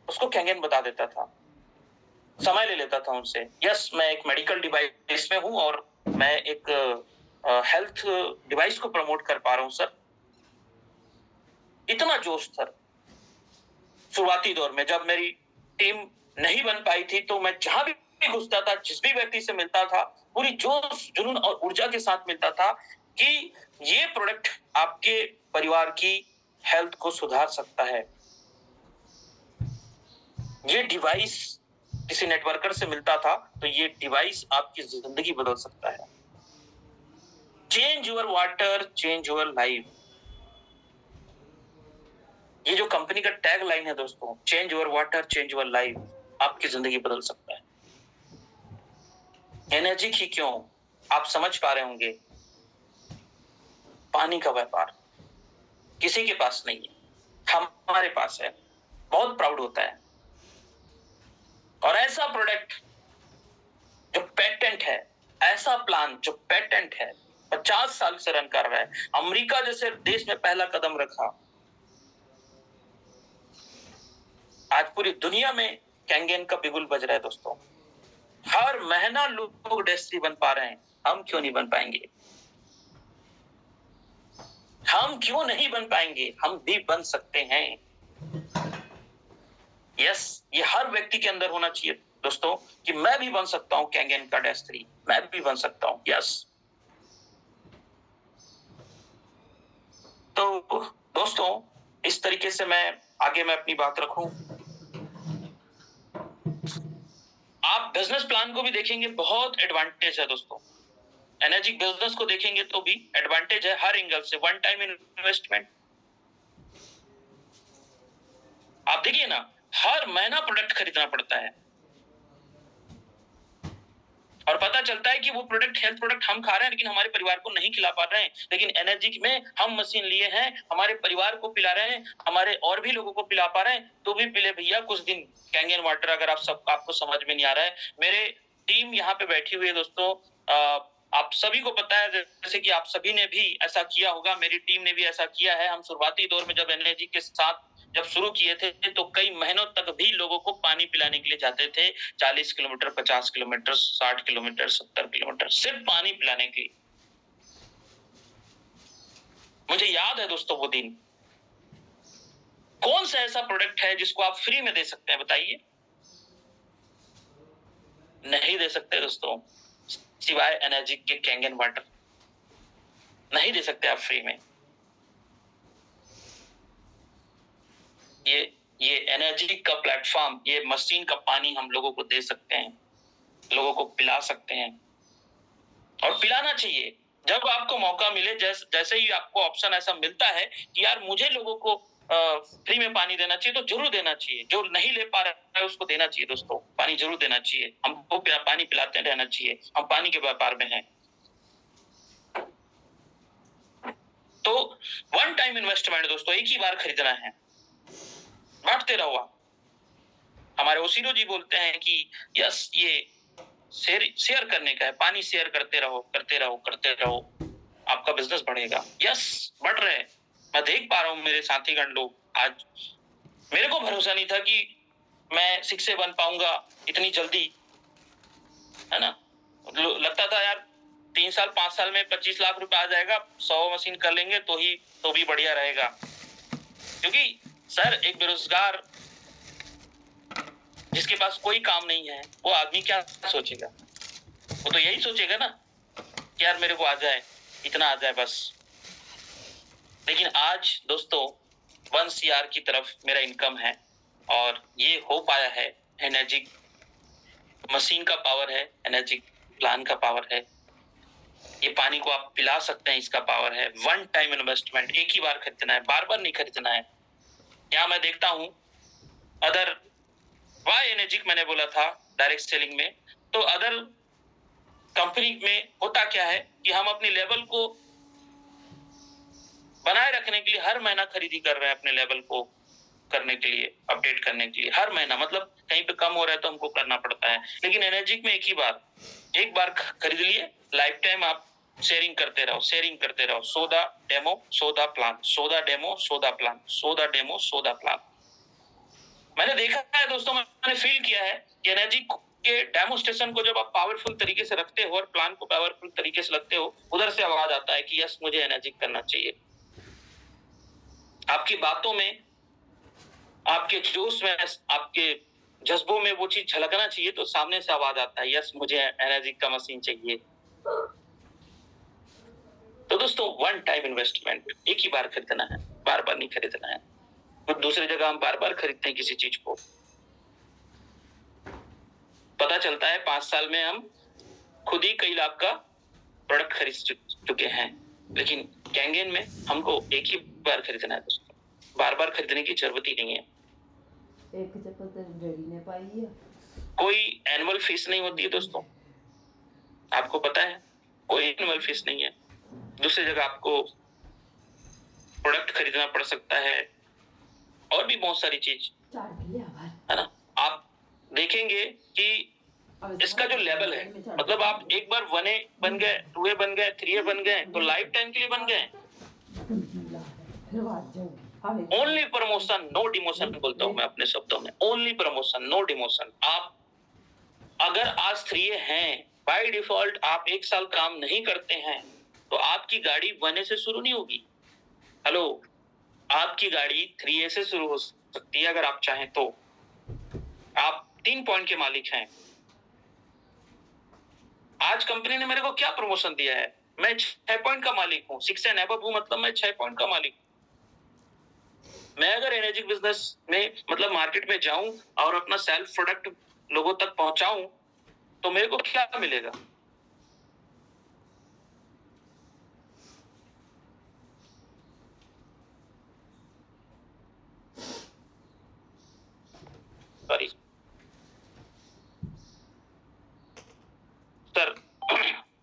उसको कैंगन बता देता था, समय ले लेता था उनसे। यस, मैं एक मेडिकल डिवाइस में हूं और मैं एक हेल्थ डिवाइस को प्रमोट कर पा रहा हूं सर। इतना जोश था शुरुआती दौर में, जब मेरी टीम नहीं बन पाई थी, तो मैं जहां भी घुसता था, जिस भी व्यक्ति से मिलता था, पूरी जोश, जुनून और ऊर्जा के साथ मिलता था कि ये प्रोडक्ट आपके परिवार की हेल्थ को सुधार सकता है। ये डिवाइस किसी नेटवर्कर से मिलता था, तो ये डिवाइस आपकी जिंदगी बदल सकता है। Change your water, change your life, ये जो कंपनी का टैग लाइन है दोस्तों, change your water, change your life, आपकी जिंदगी बदल सकता है। एनर्जी ही क्यों, आप समझ पा रहे होंगे। पानी का व्यापार किसी के पास नहीं है, हमारे पास है, बहुत प्राउड होता है। और ऐसा प्रोडक्ट जो पेटेंट है, ऐसा प्लान जो पेटेंट है, 50 साल से रन कर रहा है, अमेरिका जैसे देश में पहला कदम रखा। आज पूरी दुनिया में कैंगन का बिगुल बज रहा है दोस्तों। हर महीना लोग डैश3 बन पा रहे हैं, हम क्यों नहीं बन पाएंगे? हम क्यों नहीं बन पाएंगे? हम भी बन सकते हैं। यस, ये हर व्यक्ति के अंदर होना चाहिए दोस्तों, कि मैं भी बन सकता हूं कैंगन का डैश3, मैं भी बन सकता हूं। यस। तो दोस्तों, इस तरीके से मैं अपनी बात रखूं। आप बिजनेस प्लान को भी देखेंगे, बहुत एडवांटेज है दोस्तों। एनर्जी बिजनेस को देखेंगे तो भी एडवांटेज है हर एंगल से। वन टाइम इन्वेस्टमेंट, आप देखिए ना, हर महीना प्रोडक्ट खरीदना पड़ता है, और पता चलता है कि वो प्रोडक्ट, हेल्थ प्रोडक्ट हम खा रहे हैं, लेकिन हमारे परिवार को नहीं खिला पा रहे हैं। लेकिन एनर्जी में हम मशीन लिए हैं, हमारे परिवार को पिला रहे हैं, हमारे और भी लोगों को पिला पा रहे हैं। तो भी पिले भैया कुछ दिन कैंगन वाटर, अगर आपको समझ में नहीं आ रहा है। मेरे टीम यहाँ पे बैठी हुई है दोस्तों, आप सभी को पता है, जैसे कि आप सभी ने भी ऐसा किया होगा, मेरी टीम ने भी ऐसा किया है। हम शुरुआती दौर में जब एनर्जी के साथ जब शुरू किए थे, तो कई महीनों तक भी लोगों को पानी पिलाने के लिए जाते थे, 40 किलोमीटर, 50 किलोमीटर, 60 किलोमीटर, 70 किलोमीटर, सिर्फ पानी पिलाने के लिए। मुझे याद है दोस्तों वो दिन। कौन सा ऐसा प्रोडक्ट है जिसको आप फ्री में दे सकते हैं, बताइए? नहीं दे सकते दोस्तों, सिवाय एनर्जी के कैंगन वाटर। नहीं दे सकते आप फ्री में। ये एनर्जी का प्लेटफॉर्म, ये मशीन का पानी हम लोगों को दे सकते हैं, लोगों को पिला सकते हैं। और पिलाना चाहिए। जब आपको मौका मिले, जैसे ही आपको ऑप्शन ऐसा मिलता है कि यार मुझे लोगों को फ्री में पानी देना चाहिए, तो जरूर देना चाहिए। जो नहीं ले पा रहा है उसको देना चाहिए दोस्तों, पानी जरूर देना चाहिए। हमको पानी पिलाते रहना चाहिए, हम पानी के व्यापार में हैं। तो वन टाइम इन्वेस्टमेंट दोस्तों, एक ही बार खरीदना है, बांटते रहो आप। हमारे ओसिरो जी बोलते हैं कि यस, ये शेयर करने का है, पानी शेयर करते रहो करते रहो करते रहो, आपका बिजनेस बढ़ेगा। यस, बढ़ रहे हैं। मैं देख पा रहा हूँ मेरे साथीगण लोग, आज मेरे को भरोसा नहीं था कि मैं 6 से बन पाऊंगा इतनी जल्दी, है ना। लगता था यार 3 साल 5 साल में 25 लाख रुपए आ जाएगा, 100 मशीन कर लेंगे तो भी बढ़िया रहेगा। क्योंकि सर, एक बेरोजगार जिसके पास कोई काम नहीं है, वो आदमी क्या सोचेगा? वो तो यही सोचेगा ना कि यार मेरे को आ जाए, इतना आ जाए बस। लेकिन आज दोस्तों 1 CR की तरफ मेरा इनकम है, और ये हो पाया है एनर्जी मशीन का पावर है, एनर्जी प्लान का पावर है। ये पानी को आप पिला सकते हैं, इसका पावर है। वन टाइम इन्वेस्टमेंट, एक ही बार खरीदना है, बार बार नहीं खरीदना है। यहाँ मैं देखता हूँ अदर वाई एनर्जी, मैंने बोला था डायरेक्ट सेलिंग में, तो अदर कंपनी में होता क्या है कि हम अपनी लेवल को बनाए रखने के लिए हर महीना खरीदी कर रहे हैं, अपने लेवल को करने के लिए, अपडेट करने के लिए हर महीना। मतलब कहीं पे कम हो रहा है तो हमको करना पड़ता है। लेकिन एनर्जी में एक बार खरीद लिए, लाइफ टाइम आप शेयरिंग करते रहो, शेयरिंग करते रहो। सोदा डेमो सोदा प्लान, सोदा डेमो सोदा प्लान, सोदा डेमो सोदा प्लान। मैंने देखा है दोस्तों, मैंने फील किया है कि एनर्जी के डेमोस्ट्रेशन को जब आप पावरफुल तरीके से रखते हो और प्लान को पावरफुल तरीके से रखते हो, उधर से आवाज आता है कि यस, मुझे एनर्जी करना चाहिए। आपकी बातों में, आपके जोश में, आपके जज्बों में वो चीज झलकना चाहिए, तो सामने से आवाज आता है यस, मुझे एनर्जी का मशीन चाहिए। तो दोस्तों, वन टाइम इन्वेस्टमेंट, एक ही बार खरीदना है, बार बार नहीं खरीदना है। तो दूसरी जगह हम बार बार खरीदते हैं किसी चीज को, पता चलता है 5 साल में हम खुद ही कई लाख का प्रोडक्ट खरीद चुके हैं। लेकिन कैंगेन में हमको एक ही बार खरीदना है दोस्तों, बार बार खरीदने की जरूरत ही नहीं है। एक चप्पल तो डैडी ने पाई है। कोई एनुअल फीस नहीं होती है दोस्तों, आपको पता है, कोई एनुअल फीस नहीं है। दूसरी जगह आपको प्रोडक्ट खरीदना पड़ सकता है, और भी बहुत सारी चीज, है ना। आप देखेंगे कि इसका जो लेवल है, मतलब आप एक बार 1A बन गए, 2A बन गए, 3A बन गए, तो लाइफ टाइम के लिए बन गए। ओनली प्रमोशन नो डिमोशन बोलता हूं मैं अपने शब्दों में, ओनली प्रमोशन नो डिमोशन। आप अगर आज 3A हैं, बाय डिफॉल्ट आप 1 साल काम नहीं करते हैं, तो आपकी गाड़ी 1A से शुरू नहीं होगी। हेलो, आपकी गाड़ी 3A से शुरू हो सकती है अगर आप चाहें तो। आप 3 पॉइंट के मालिक हैं। आज कंपनी ने मेरे को क्या प्रमोशन दिया है? मैं 6 पॉइंट का मालिक हूँ, 6 एंड अबव हूँ, मतलब मैं 6 पॉइंट का मालिक। मैं अगर एनर्जी बिजनेस में, मतलब मार्केट में जाऊं और अपना सेल्फ प्रोडक्ट लोगों तक पहुंचाऊं, तो मेरे को क्या मिलेगा? सॉरी सर,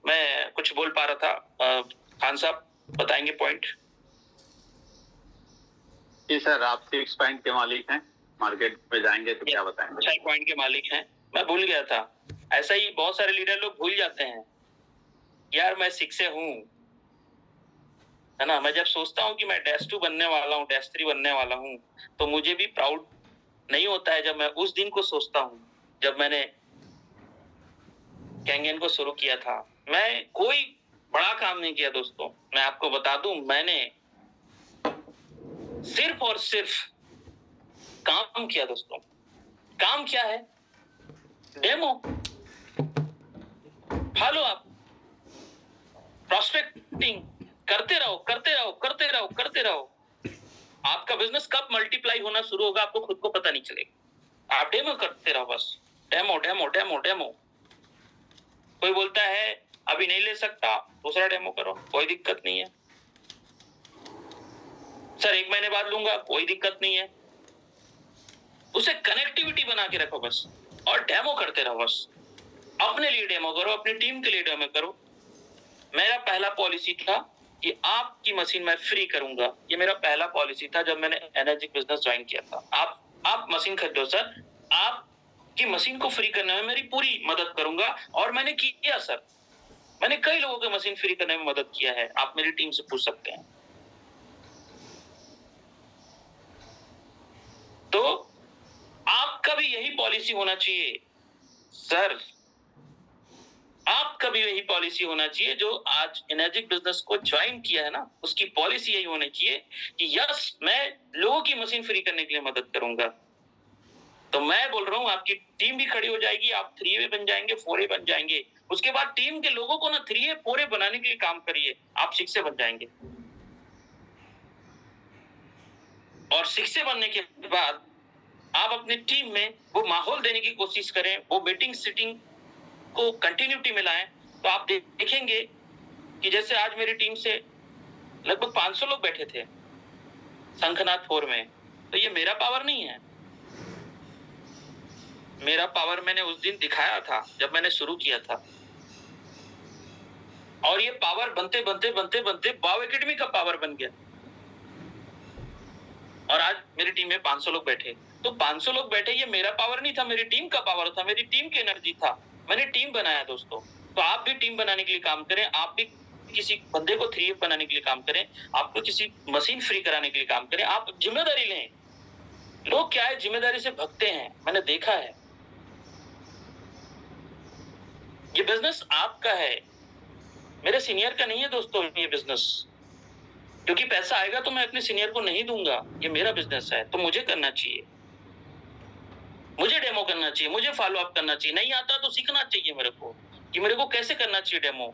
मैं कुछ बोल पा रहा था। खान साहब बताएंगे पॉइंट। जी सर, आप 6 पॉइंट के मालिक हैं, मार्केट में जाएंगे तो क्या बताएंगे? 6 पॉइंट के मालिक हैं, मैं भूल गया था। ऐसा ही बहुत सारे लीडर लोग भूल जाते हैं, यार मैं 6 से हूँ, है ना। मैं जब सोचता हूँ कि मैं -2 बनने वाला हूँ, -3 बनने वाला हूँ, तो मुझे भी प्राउड नहीं होता है। जब मैं उस दिन को सोचता हूँ जब मैंने कैंगेन को शुरू किया था, मैं कोई बड़ा काम नहीं किया दोस्तों। मैं आपको बता दूं, मैंने सिर्फ और सिर्फ काम किया दोस्तों। काम क्या है? डेमो। फॉलो अप, प्रोस्पेक्टिंग करते रहो करते रहो करते रहो करते रहो। आपका बिजनेस कब मल्टीप्लाई होना शुरू होगा आपको खुद को पता नहीं चलेगा। आप डेमो करते रहो, बस डेमो डेमो डेमो डेमो। कोई बोलता है अभी नहीं ले सकता, दूसरा डेमो करो, कोई दिक्कत नहीं है। सर 1 महीने बाद लूंगा, कोई दिक्कत नहीं है। उसे कनेक्टिविटी बना के रखो बस, और डेमो करते रहो बस। अपने लिए डेमो करो, अपनी टीम के लिए डेमो करो। मेरा पहला पॉलिसी था कि आपकी मशीन मैं फ्री करूंगा। ये मेरा पहला पॉलिसी था जब मैंने एनर्जिक बिजनेस ज्वाइन किया था। आप मशीन खरीदो सर, आपकी मशीन को फ्री करने में मेरी पूरी मदद करूंगा। और मैंने किया सर, मैंने कई लोगों की मशीन फ्री करने में मदद किया है, आप मेरी टीम से पूछ सकते हैं। तो आपका भी यही पॉलिसी होना चाहिए सर, आपका भी यही पॉलिसी होना चाहिए। जो आज एनर्जिक बिजनेस को ज्वाइन किया है ना, उसकी पॉलिसी यही होनी चाहिए कि यस, मैं लोगों की मशीन फ्री करने के लिए मदद करूंगा। तो मैं बोल रहा हूं, आपकी टीम भी खड़ी हो जाएगी, आप 3A बन जाएंगे, 4A बन जाएंगे। उसके बाद टीम के लोगों को ना 3A 4A बनाने के लिए काम करिए, आप 6A बन जाएंगे। और 6A बनने के बाद आप अपनी टीम में वो माहौल देने की कोशिश करें, वो मीटिंग सिटिंग को कंटिन्यूटी में लाएं। तो आप देखेंगे कि जैसे आज मेरी टीम से लगभग 500 लोग बैठे थे शंखनाथ 4 में। तो ये मेरा पावर नहीं है, मेरा पावर मैंने उस दिन दिखाया था जब मैंने शुरू किया था। और ये पावर बनते बनते बनते बनते वाव एकेडमी का पावर बन गया। और आज मेरी टीम में 500 लोग बैठे। तो 500 लोग बैठे, ये मेरा पावर नहीं था, मेरी टीम का पावर था, मेरी टीम की एनर्जी था। मैंने टीम बनाया दोस्तों। तो आप भी टीम बनाने के लिए काम करें, आप भी किसी बंदे को 3A बनाने के लिए काम करें, आपको किसी मशीन फ्री कराने के लिए काम करें। आप जिम्मेदारी लें। लोग क्या है, जिम्मेदारी से भगते हैं, मैंने देखा है। ये बिजनेस आपका है, मेरे सीनियर का नहीं है दोस्तों ये बिजनेस। क्योंकि पैसा आएगा तो मैं अपने सीनियर को नहीं दूंगा, ये मेरा बिजनेस है। तो मुझे करना चाहिए, मुझे डेमो करना चाहिए, मुझे फॉलो अप करना चाहिए। नहीं आता तो सीखना चाहिए मेरे को कि मेरे को कैसे करना चाहिए डेमो।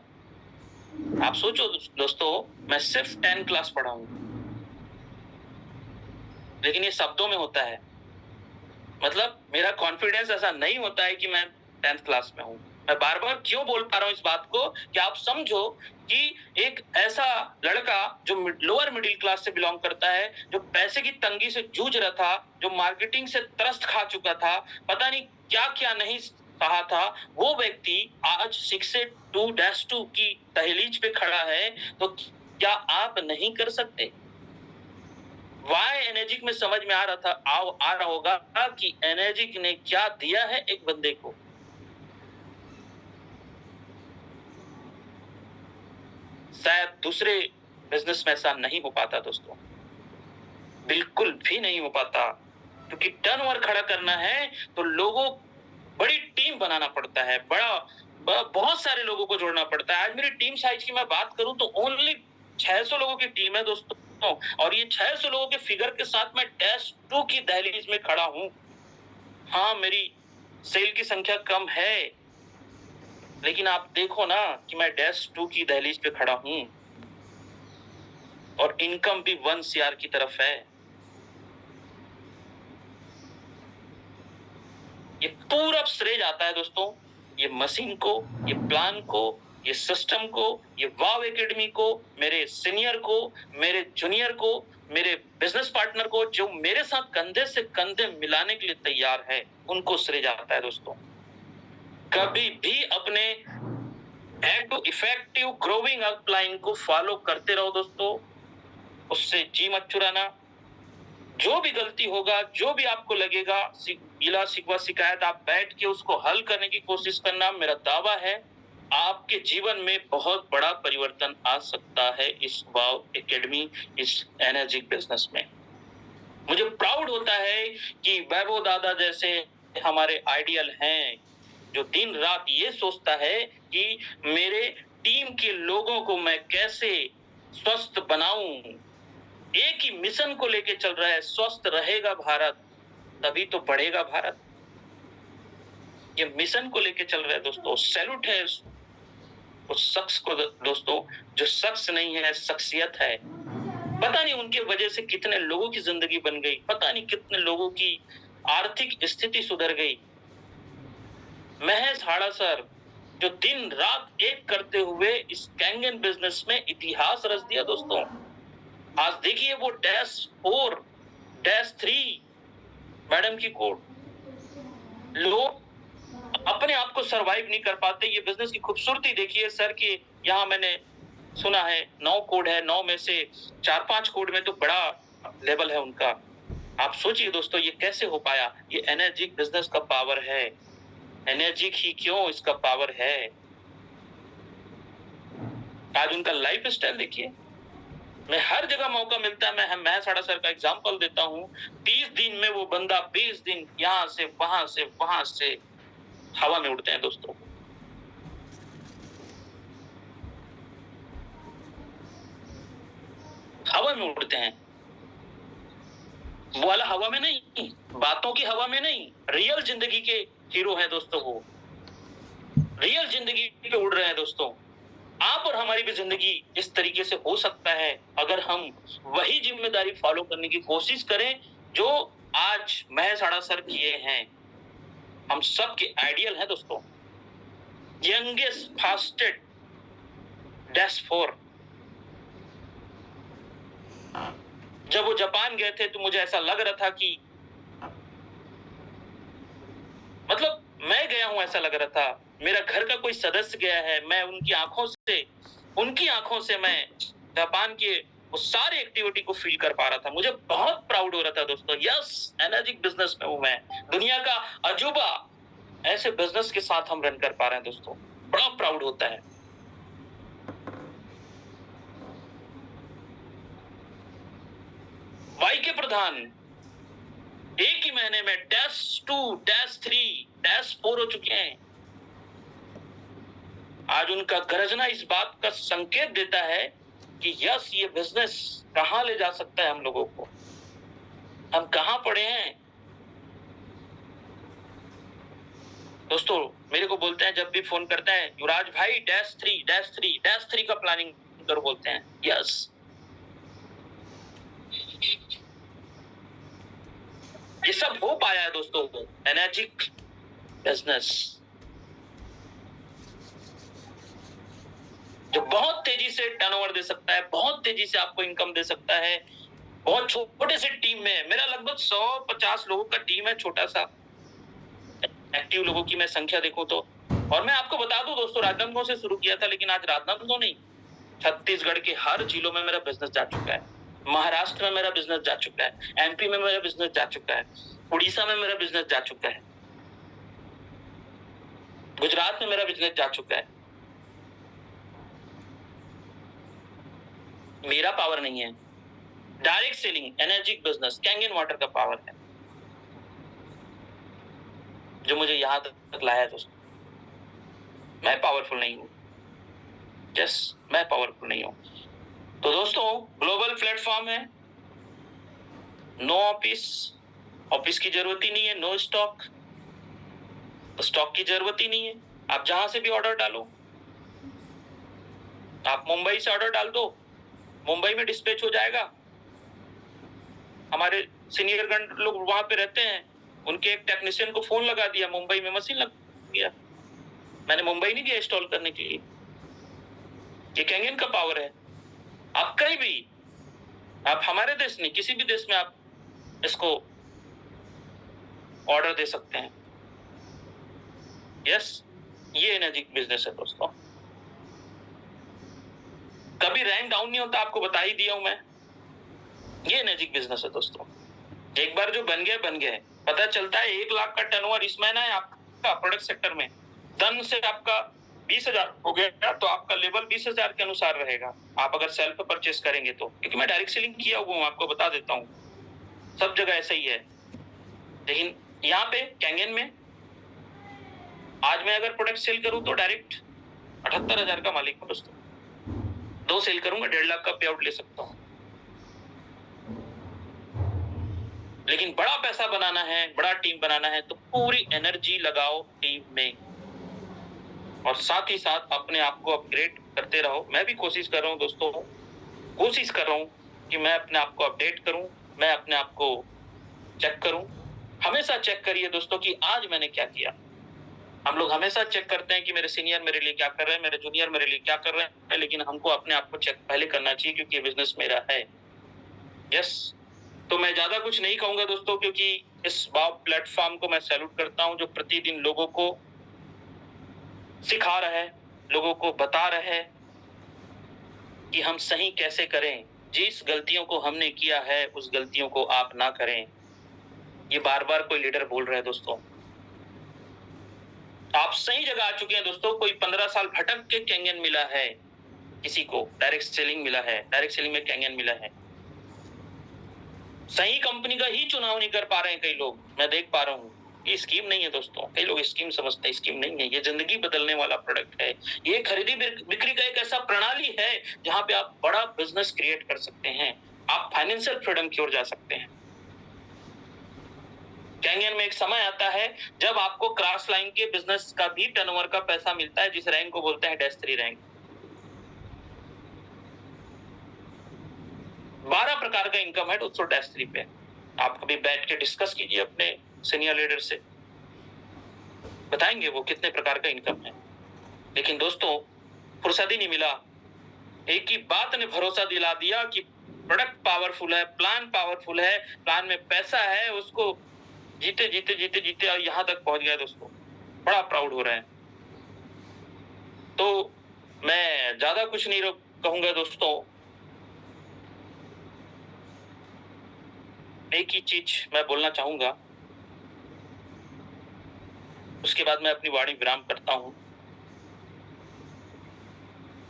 आप सोचो दोस्तों, मैं सिर्फ 10 क्लास पढ़ा हूं, लेकिन ये शब्दों में होता है। मतलब मेरा कॉन्फिडेंस ऐसा नहीं होता है कि मैं 10th क्लास में हूं। मैं बार बार क्यों बोल पा रहा हूं इस बात को, कि आप समझो कि एक ऐसा लड़का जो लोअर मिडिल क्लास से बिलोंग करता है, जो पैसे की तंगी से जूझ रहा था, जो मार्केटिंग से त्रस्त खा चुका था, पता नहीं क्या क्या नहीं कहा था, वो व्यक्ति आज 6A2-2 की दहलीज पे खड़ा है। तो क्या आप नहीं कर सकते? वाई एनर्जिक में समझ में आ रहा होगा कि एनर्जिक ने क्या दिया है एक बंदे को। शायद दूसरे बिजनेस में ऐसा नहीं हो पाता दोस्तों, बिल्कुल भी नहीं हो पाता। क्योंकि टर्नओवर खड़ा करना है तो लोगों, बड़ी टीम बनाना पड़ता है, बहुत सारे लोगों को जोड़ना पड़ता है। आज मेरी टीम साइज की मैं बात करूं तो ओनली 600 लोगों की टीम है दोस्तों। और ये 600 लोगों के फिगर के साथ मैं -2 की दहलीज में खड़ा हूं। हाँ, मेरी सेल की संख्या कम है, लेकिन आप देखो ना कि मैं -2 की दहलीज पे खड़ा हूं, और इनकम भी 1 CR की तरफ है। ये पूरा श्रेय जाता है दोस्तों, ये मशीन को, ये प्लान को, ये सिस्टम को, ये वाव एकेडमी को, मेरे सीनियर को, मेरे जूनियर को, मेरे बिजनेस पार्टनर को, जो मेरे साथ कंधे से कंधे मिलाने के लिए तैयार है, उनको श्रेय जाता है दोस्तों। कभी भी अपने इफेक्टिव ग्रोइंग अपलाइन को फॉलो करते रहो दोस्तों, उससे जी मत चुराना। जो भी गलती होगा, जो भी आपको लगेगा, गिला शिकवा शिकायत, आप बैठ के उसको हल करने की कोशिश करना। मेरा दावा है आपके जीवन में बहुत बड़ा परिवर्तन आ सकता है इस वाव एकेडमी, इस एनर्जिक बिजनेस में। मुझे प्राउड होता है कि वैभव दादा जैसे हमारे आइडियल हैं, जो दिन रात ये सोचता है कि मेरे टीम के लोगों को मैं कैसे स्वस्थ बनाऊं। एक ही मिशन को लेके चल रहा है, स्वस्थ रहेगा भारत तभी तो बढ़ेगा भारत। ये मिशन को लेके चल रहा है दोस्तों। सैल्यूट है उस शख्स को दोस्तों, जो शख्स नहीं है, शख्सियत है। पता नहीं उनके वजह से कितने लोगों की जिंदगी बन गई, पता नहीं कितने लोगों की आर्थिक स्थिति सुधर गई। महेश हाड़ा सर, जो दिन रात एक करते हुए इस कैंगन बिजनेस में इतिहास रच दिया दोस्तों। आज देखिए वो -4 -3 मैडम की कोड, लोग अपने आप को सरवाइव नहीं कर पाते। ये बिजनेस की खूबसूरती देखिए सर की, यहाँ मैंने सुना है 9 कोड है, 9 में से 4-5 कोड में तो बड़ा लेवल है उनका। आप सोचिए दोस्तों ये कैसे हो पाया? ये एनर्जिक बिजनेस का पावर है। एनर्जिक ही क्यों, इसका पावर है। आज उनका लाइफ स्टाइल देखिए, मैं हर जगह मौका मिलता है, मैं साड़ा सर का एग्जांपल देता हूँ। 30 दिन में वो बंदा 20 दिन यहाँ से वहां से हवा में उड़ते हैं दोस्तों। हवा में उड़ते हैं, वो वाला हवा में नहीं, बातों की हवा में नहीं, रियल जिंदगी के हीरो हैं दोस्तों। वो रियल जिंदगी पे उड़ रहे हैं दोस्तों। आप और हमारी भी जिंदगी इस तरीके से हो सकता है अगर हम वही जिम्मेदारी फॉलो करने की कोशिश करें जो आज महेश आड़ा सर किए हैं। हम सब के आइडियल है दोस्तों। Youngest fastest -4। जब वो जापान गए थे तो मुझे ऐसा लग रहा था कि मतलब मैं गया हूं, ऐसा लग रहा था मेरा घर का कोई सदस्य गया है। मैं उनकी आंखों से मैं जापान के वो सारे एक्टिविटी को फील कर पा रहा था। मुझे बहुत प्राउड हो रहा था दोस्तों। यस, एनर्जिक बिजनेस में हूं मैं, दुनिया का अजूबा ऐसे बिजनेस के साथ हम रन कर पा रहे हैं दोस्तों। बड़ा प्राउड होता है। वाई के प्रधान एक ही महीने में -2 -3 -4 हो चुके हैं। आज उनका गरजना इस बात का संकेत देता है कि यस, ये बिजनेस कहां ले जा सकता है हम लोगों को। हम कहां पड़े हैं दोस्तों। मेरे को बोलते हैं, जब भी फोन करते हैं, युवराज भाई -3 का प्लानिंग करो बोलते हैं। यस, ये सब हो पाया है दोस्तों। एनर्जिक बिजनेस जो बहुत तेजी से टर्नओवर दे सकता है, बहुत तेजी से आपको इनकम दे सकता है। बहुत छोटे से टीम में, मेरा लगभग 150 लोगों का टीम है, छोटा सा। एक्टिव लोगों की मैं संख्या देखूं तो, और मैं आपको बता दूं दोस्तों, राजनांदगांव से शुरू किया था, लेकिन आज राजनांदगांव नहीं, छत्तीसगढ़ के हर जिलों में मेरा बिजनेस जा चुका है। महाराष्ट्र में मेरा बिजनेस जा चुका है, एमपी में मेरा बिजनेस जा चुका है, उड़ीसा में मेरा बिजनेस जा चुका है, गुजरात में मेरा बिजनेस जा चुका है। मेरा पावर नहीं है, direct selling energic business Kangen water का पावर है जो मुझे यहां तक लाया है दोस्तों। मैं पावरफुल नहीं हूं, यस, मैं पावरफुल नहीं हूं। तो दोस्तों, ग्लोबल प्लेटफॉर्म है, नो ऑफिस की जरूरत ही नहीं है, नो स्टॉक की जरूरत ही नहीं है। आप जहां से भी ऑर्डर डालो, आप मुंबई से ऑर्डर डाल दो, मुंबई में डिस्पैच हो जाएगा। हमारे सीनियर गण लोग वहां पे रहते हैं, उनके एक टेक्नीशियन को फोन लगा दिया, मुंबई में मशीन लग गया। मैंने मुंबई नहीं गया इंस्टॉल करने के लिए। ये कैंगन का पावर है। आप कहीं भी, आप हमारे देश नहीं, किसी भी देश में आप इसको ऑर्डर दे सकते हैं। यस, ये एनर्जिक बिजनेस है दोस्तों। कभी रैंक डाउन नहीं होता, आपको बता ही दिया हूं मैं। ये एनर्जिक बिजनेस है दोस्तों। एक बार जो बन गए, पता चलता है 1 लाख का टर्नओवर इस महीना है आपका प्रोडक्ट सेक्टर में, धन से आपका 20,000 हो गया, तो आपका लेवल 20,000 के अनुसार रहेगा। आप अगर सेल्फ परचेस करेंगे तो, क्योंकि मैं डायरेक्ट सेलिंग किया हुआ हूं, आपको बता देता हूं, सब जगह ऐसा ही है। लेकिन यहाँ पे कैंगन में आज मैं अगर प्रोडक्ट सेल करूं तो डायरेक्ट 78,000 का मालिक हूं दोस्तों। 2 सेल करूंगा 1.5 लाख का पे आउट ले सकता हूं। लेकिन बड़ा पैसा बनाना है, बड़ा टीम बनाना है, तो पूरी एनर्जी लगाओ टीम में, और साथ ही साथ अपने आप को अपग्रेड करते रहो। मैं भी कोशिश कर रहा हूं दोस्तों, कोशिश कर रहा हूं कि मैं अपने आप को अपडेट करूं, मैं अपने आप को चेक करूं। हमेशा चेक करिए दोस्तों कि आज मैंने क्या किया। हम लोग हमेशा चेक करते हैं कि मेरे सीनियर मेरे लिए क्या कर रहे हैं, मेरे जूनियर मेरे लिए क्या कर रहे हैं, लेकिन हमको अपने आप को चेक पहले करना चाहिए क्योंकि ये बिजनेस मेरा है। यस, तो मैं ज्यादा कुछ नहीं कहूंगा दोस्तों, क्योंकि इस प्लेटफॉर्म को मैं सैल्यूट करता हूं जो प्रतिदिन लोगों को सिखा रहा है, लोगों को बता रहा है कि हम सही कैसे करें। जिस गलतियों को हमने किया है उस गलतियों को आप ना करें। ये बार बार कोई लीडर बोल रहा है दोस्तों। आप सही जगह आ चुके हैं दोस्तों। कोई 15 साल भटक के कैंगन मिला है, किसी को डायरेक्ट सेलिंग मिला है, डायरेक्ट सेलिंग में कैंगन मिला है। सही कंपनी का ही चुनाव नहीं कर पा रहे हैं कई लोग, मैं देख पा रहा हूँ। ये स्कीम नहीं है दोस्तों, कई लोग स्कीम समझते हैं, स्कीम नहीं है। ये जिंदगी बदलने वाला प्रोडक्ट है। ये खरीदी बिक्री का एक ऐसा प्रणाली है जहां पे आप बड़ा बिजनेस क्रिएट कर सकते हैं, आप फाइनेंशियल फ्रीडम की ओर जा सकते हैं। कैंगन में एक समय आता है जब आपको क्रॉस लाइन के बिजनेस का भी टर्नओवर का पैसा मिलता है, जिस रैंक को बोलते हैं -3 रैंक। 12 प्रकार का इनकम है दोस्तों -3 पे। आप कभी बैठ के डिस्कस कीजिए अपने सीनियर लीडर से, बताएंगे वो कितने प्रकार का इनकम है। लेकिन दोस्तों फुर्सत ही नहीं मिला। एक ही बात ने भरोसा दिला दिया कि प्रोडक्ट पावरफुल है, प्लान पावरफुल है, प्लान में पैसा है, उसको जीते जीते जीते जीते और यहां तक पहुंच गया दोस्तों। बड़ा प्राउड हो रहा है। तो मैं ज्यादा कुछ नहीं कहूंगा दोस्तों। एक ही चीज मैं बोलना चाहूंगा, उसके बाद मैं अपनी वाणी विराम करता हूं।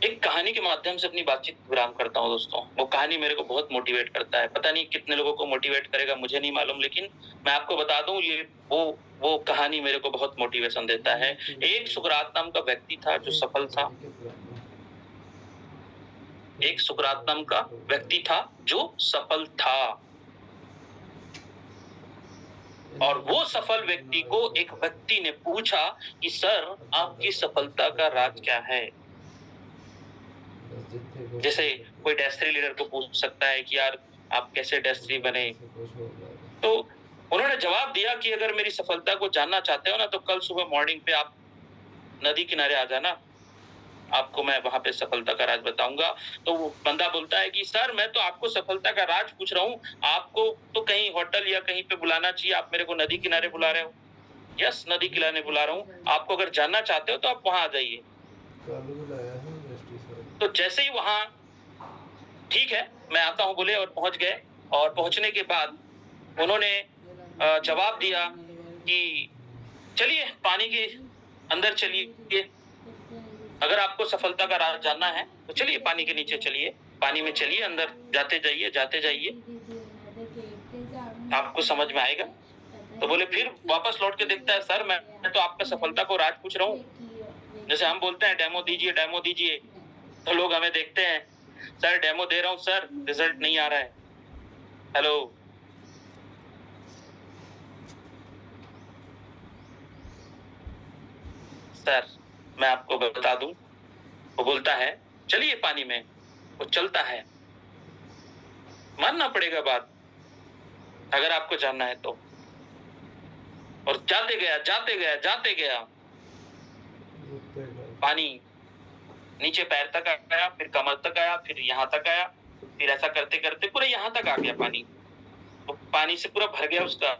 एक कहानी के माध्यम से अपनी बातचीत विराम करता हूं दोस्तों। वो कहानी मेरे को बहुत मोटिवेट करता है। पता नहीं कितने लोगों को मोटिवेट करेगा, मुझे नहीं मालूम, लेकिन मैं आपको बता दूं ये वो कहानी मेरे को बहुत मोटिवेशन देता है। एक सुकरात नाम का व्यक्ति था जो सफल था। एक सुकरात नाम का व्यक्ति था जो सफल था, और वो सफल व्यक्ति को एक व्यक्ति ने पूछा कि सर आपकी सफलता का राज क्या है। जैसे कोई -3 लीडर को पूछ सकता है कि यार आप कैसे -3 बने। तो उन्होंने जवाब दिया कि अगर मेरी सफलता को जानना चाहते हो ना तो कल सुबह मॉर्निंग पे आप नदी किनारे आ जाना, आपको मैं वहां पे सफलता का राज बताऊंगा। तो वो बंदा बोलता है कि सर मैं तो आपको सफलता का राज पूछ रहा हूँ, आपको तो कहीं होटल या कहीं पे बुलाना चाहिए, आप मेरे को नदी किनारे बुला रहे हो। यस, नदी किनारे बुला रहा हूँ, आपको अगर जानना चाहते हो तो आप वहां आ जाइए। तो जैसे ही वहां ठीक है मैं आता हूं बोले और पहुंच गए, और पहुंचने के बाद उन्होंने जवाब दिया कि चलिए पानी के अंदर चलिए, अगर आपको सफलता का राज जानना है तो चलिए पानी के नीचे चलिए, पानी में चलिए, अंदर जाते जाइए आपको समझ में आएगा। तो बोले फिर वापस लौट के देखता है, सर मैं तो आपका सफलता को राज पूछ रहा हूँ। जैसे हम बोलते हैं डेमो दीजिए, तो लोग हमें देखते हैं, सर डेमो दे रहा हूँ सर, रिजल्ट नहीं आ रहा है। हेलो, सर मैं आपको बता दूं, वो बोलता है चलिए पानी में, वो चलता है, मानना पड़ेगा बात अगर आपको जानना है तो। और जाते गया पानी नीचे पैर तक आया, फिर कमर तक आया, फिर यहाँ तक आया, फिर ऐसा करते करते पूरे यहाँ तक आ गया पानी। तो पानी से पूरा भर गया उसका,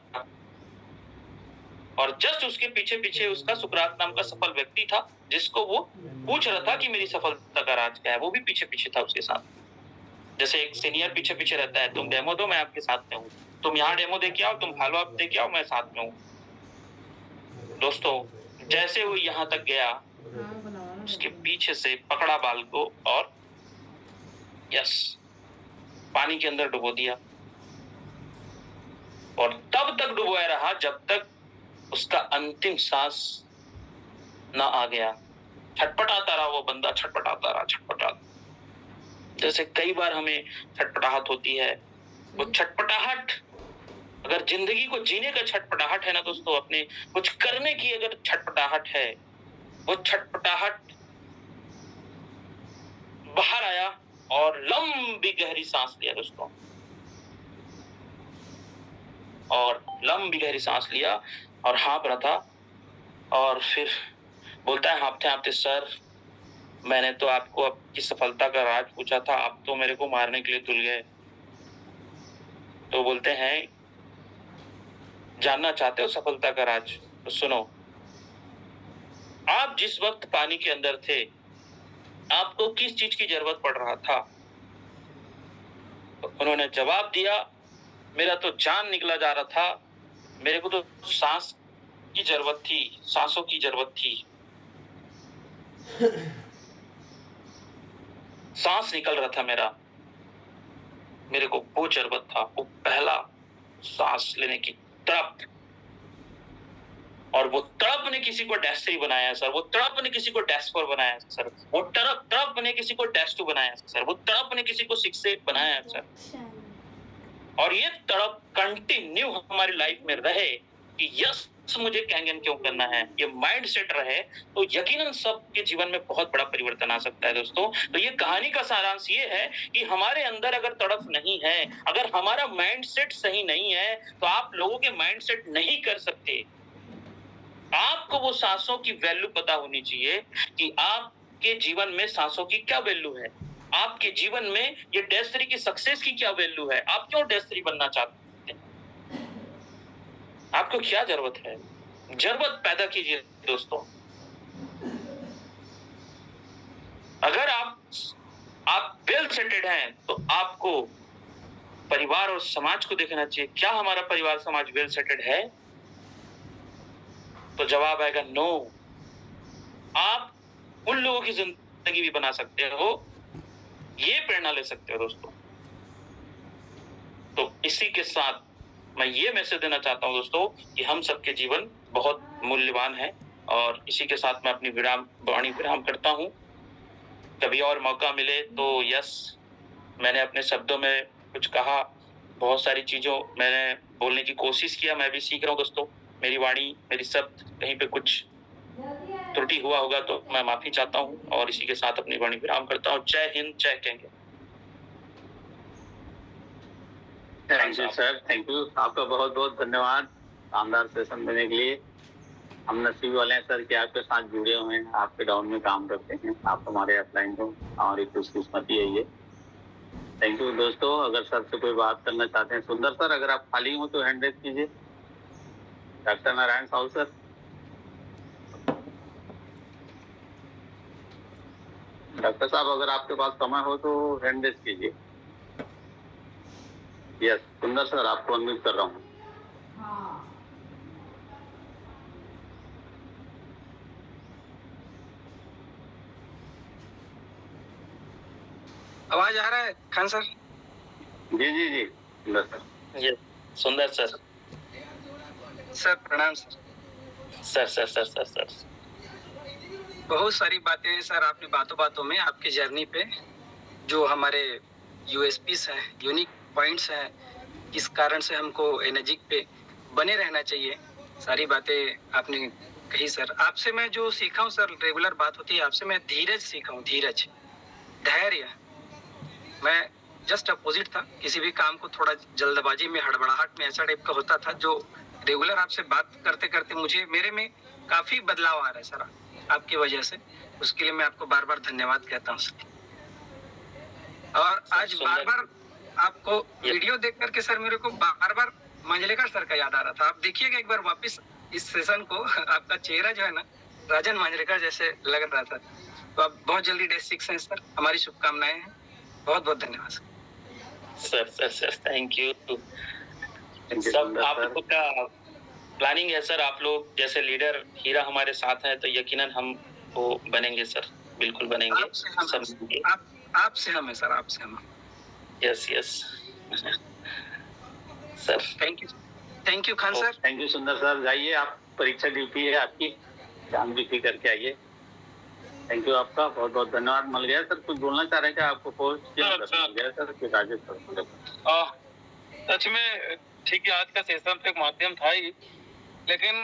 और जस्ट उसके पीछे पीछे उसका सुकरात नाम का सफल व्यक्ति था जिसको वो पूछ रहा था कि मेरी सफलता का राज क्या है। वो भी पीछे पीछे था उसके साथ। जैसे एक सीनियर पीछे पीछे रहता है, तुम डेमो दो मैं आपके साथ में हूँ, तुम यहाँ डेमो दे के आओ, तुम फॉलो अप दे के आओ, मैं साथ में हूँ। दोस्तों जैसे वो यहाँ तक गया, उसके पीछे से पकड़ा बाल को और यस पानी के अंदर डुबो दिया, और तब तक डुबोया रहा जब तक उसका अंतिम सांस ना आ गया। छटपटाता रहा वो बंदा, छटपटाता। जैसे कई बार हमें छटपटाहट होती है, वो छटपटाहट अगर जिंदगी को जीने का छटपटाहट है ना दोस्तों, अपने कुछ करने की अगर छटपटाहट है, वो छटपटाहट बाहर आया और लंबी गहरी सांस लिया दोस्तों, और लंबी गहरी सांस लिया और हाँफ रहा था और फिर बोलता है हाँफते हाँफते, सर मैंने तो आपको आपकी सफलता का राज पूछा था, आप तो मेरे को मारने के लिए तुल गए। तो बोलते हैं जानना चाहते हो सफलता का राज? तो सुनो, आप जिस वक्त पानी के अंदर थे, आपको किस चीज की जरूरत पड़ रहा था? तो उन्होंने जवाब दिया, मेरा तो जान निकला जा रहा था, मेरे को तो सांस की जरूरत थी, सांसों की जरूरत थी। सांस निकल रहा था मेरे को वो जरूरत था, वो पहला सांस लेने की तड़प। और वो तड़प ने किसी को डैश 3 बनाया सर, वो तड़प ने किसी को डैश 4 बनाया सर, वो तड़प ने किसी को डैश 2 बनाया सर, वो तड़प ने किसी को 6 8 बनाया सर। और ये तड़प कंटिन्यू हमारी लाइफ में रहे कि यस मुझे कैंगन क्यों करना है, ये माइंड सेट रहे, तो यकीनन सबके जीवन में बहुत बड़ा परिवर्तन आ सकता है दोस्तों। तो ये कहानी का सारांश ये है कि हमारे अंदर अगर तड़प नहीं है, अगर हमारा माइंड सेट सही नहीं है, तो आप लोगों के माइंड सेट नहीं कर सकते। आपको वो सांसों की वैल्यू पता होनी चाहिए कि आपके जीवन में सांसों की क्या वैल्यू है, आपके जीवन में ये डैश 3 की सक्सेस की क्या वैल्यू है, आप क्यों डैश 3 बनना चाहते हैं, आपको क्या जरूरत है, जरूरत पैदा कीजिए दोस्तों। अगर आप वेल सेटेड हैं तो आपको परिवार और समाज को देखना चाहिए, क्या हमारा परिवार समाज वेल सेटेड है? तो जवाब आएगा नो। आप उन लोगों की जिंदगी भी बना सकते हो, ये प्रेरणा ले सकते हो दोस्तों। तो इसी के साथ मैं ये मैसेज देना चाहता हूं दोस्तों कि हम सबके जीवन बहुत मूल्यवान है, और इसी के साथ मैं अपनी वाणी विराम करता हूं। कभी और मौका मिले तो यस, मैंने अपने शब्दों में कुछ कहा, बहुत सारी चीजों मैंने बोलने की कोशिश किया, मैं भी सीख रहा हूं दोस्तों। मेरी वाणी, मेरी शब्द कहीं पे कुछ त्रुटि हुआ होगा तो मैं माफी चाहता हूं, और इसी के साथ अपनी वाणी विराम करता हूं। जय हिंद, जय Kangen. Thank you sir, thank you, आपका बहुत बहुत धन्यवाद शानदार सेशन देने के लिए। हम नसीब वाले हैं सर कि आपके साथ जुड़े हुए हैं, आपके डाउन में काम करते हैं, आप हमारे अपलाइन हो, हमारी खुशकिस्मती है ये। थैंक यू दोस्तों। अगर सर से कोई बात करना चाहते हैं, सुंदर सर अगर आप खाली हो तो हैंड रेज कीजिए। Doctor Narayan Sahu sir, doctor साहब अगर आपके पास समय हो तो हैंड रेज कीजिए। यस सुंदर सर, आपको अनम्यूट कर रहा हूँ। आवाज आ रहा है खान सर? जी जी जी सुंदर सर। ये सुंदर सर। सर प्रणाम sir. Sir sir sir sir sir बहुत सारी बातें सर आपने बातों बातों में आपकी जर्नी पे जो हमारे यूएसपीस हैं, यूनिक पॉइंट्स हैं, किस कारण से हमको एनर्जी पे बने रहना चाहिए, सारी बातें आपने कही सर। आपसे मैं जो सीखा हूँ सर, रेगुलर बात होती है आपसे, मैं धीरज सीखा हूँ, धीरज, धैर्य। मैं जस्ट अपोजिट था, किसी भी काम को थोड़ा जल्दबाजी में, हड़बड़ाहट में ऐसा टाइप का होता था, जो रेगुलर आपसे बात करते करते मुझे मेरे में काफी बदलाव आ रहा है सर आपकी वजह से। उसके लिए मैं आपको बार बार धन्यवाद कहता हूँ सर। और आज बार बार आपको वीडियो देख करके सर मेरे को बार बार मांजरेकर सर का याद आ रहा था। आप देखिएगा एक बार वापस इस सेशन को, आपका चेहरा जो है ना राजन मांजरेकर जैसे लग रहा था। तो आप बहुत जल्दी डे 6 हैं सर, हमारी शुभकामनाएं हैं। बहुत बहुत धन्यवाद sir. Sir sir thank you. सब आप लोग का प्लानिंग है सर, आप लोग जैसे लीडर हीरा हमारे साथ है तो यकीनन हम वो बनेंगे सर, बिल्कुल बनेंगे। आपसे हम है सर, आपसे हम। Yes yes sir. Thank you Khan sir. Thank you सुंदर सर। जाइए, आप परीक्षा ड्यूटी है आपकी, ध्यान भी करके आइए। थैंक यू आपका, बहुत बहुत धन्यवाद। मिल गया सर, कुछ बोलना चाह रहे थे आपको पोस्ट किया सर कि राजेश सर? सच में ठीक है, आज का सेशन तो एक माध्यम था ही, लेकिन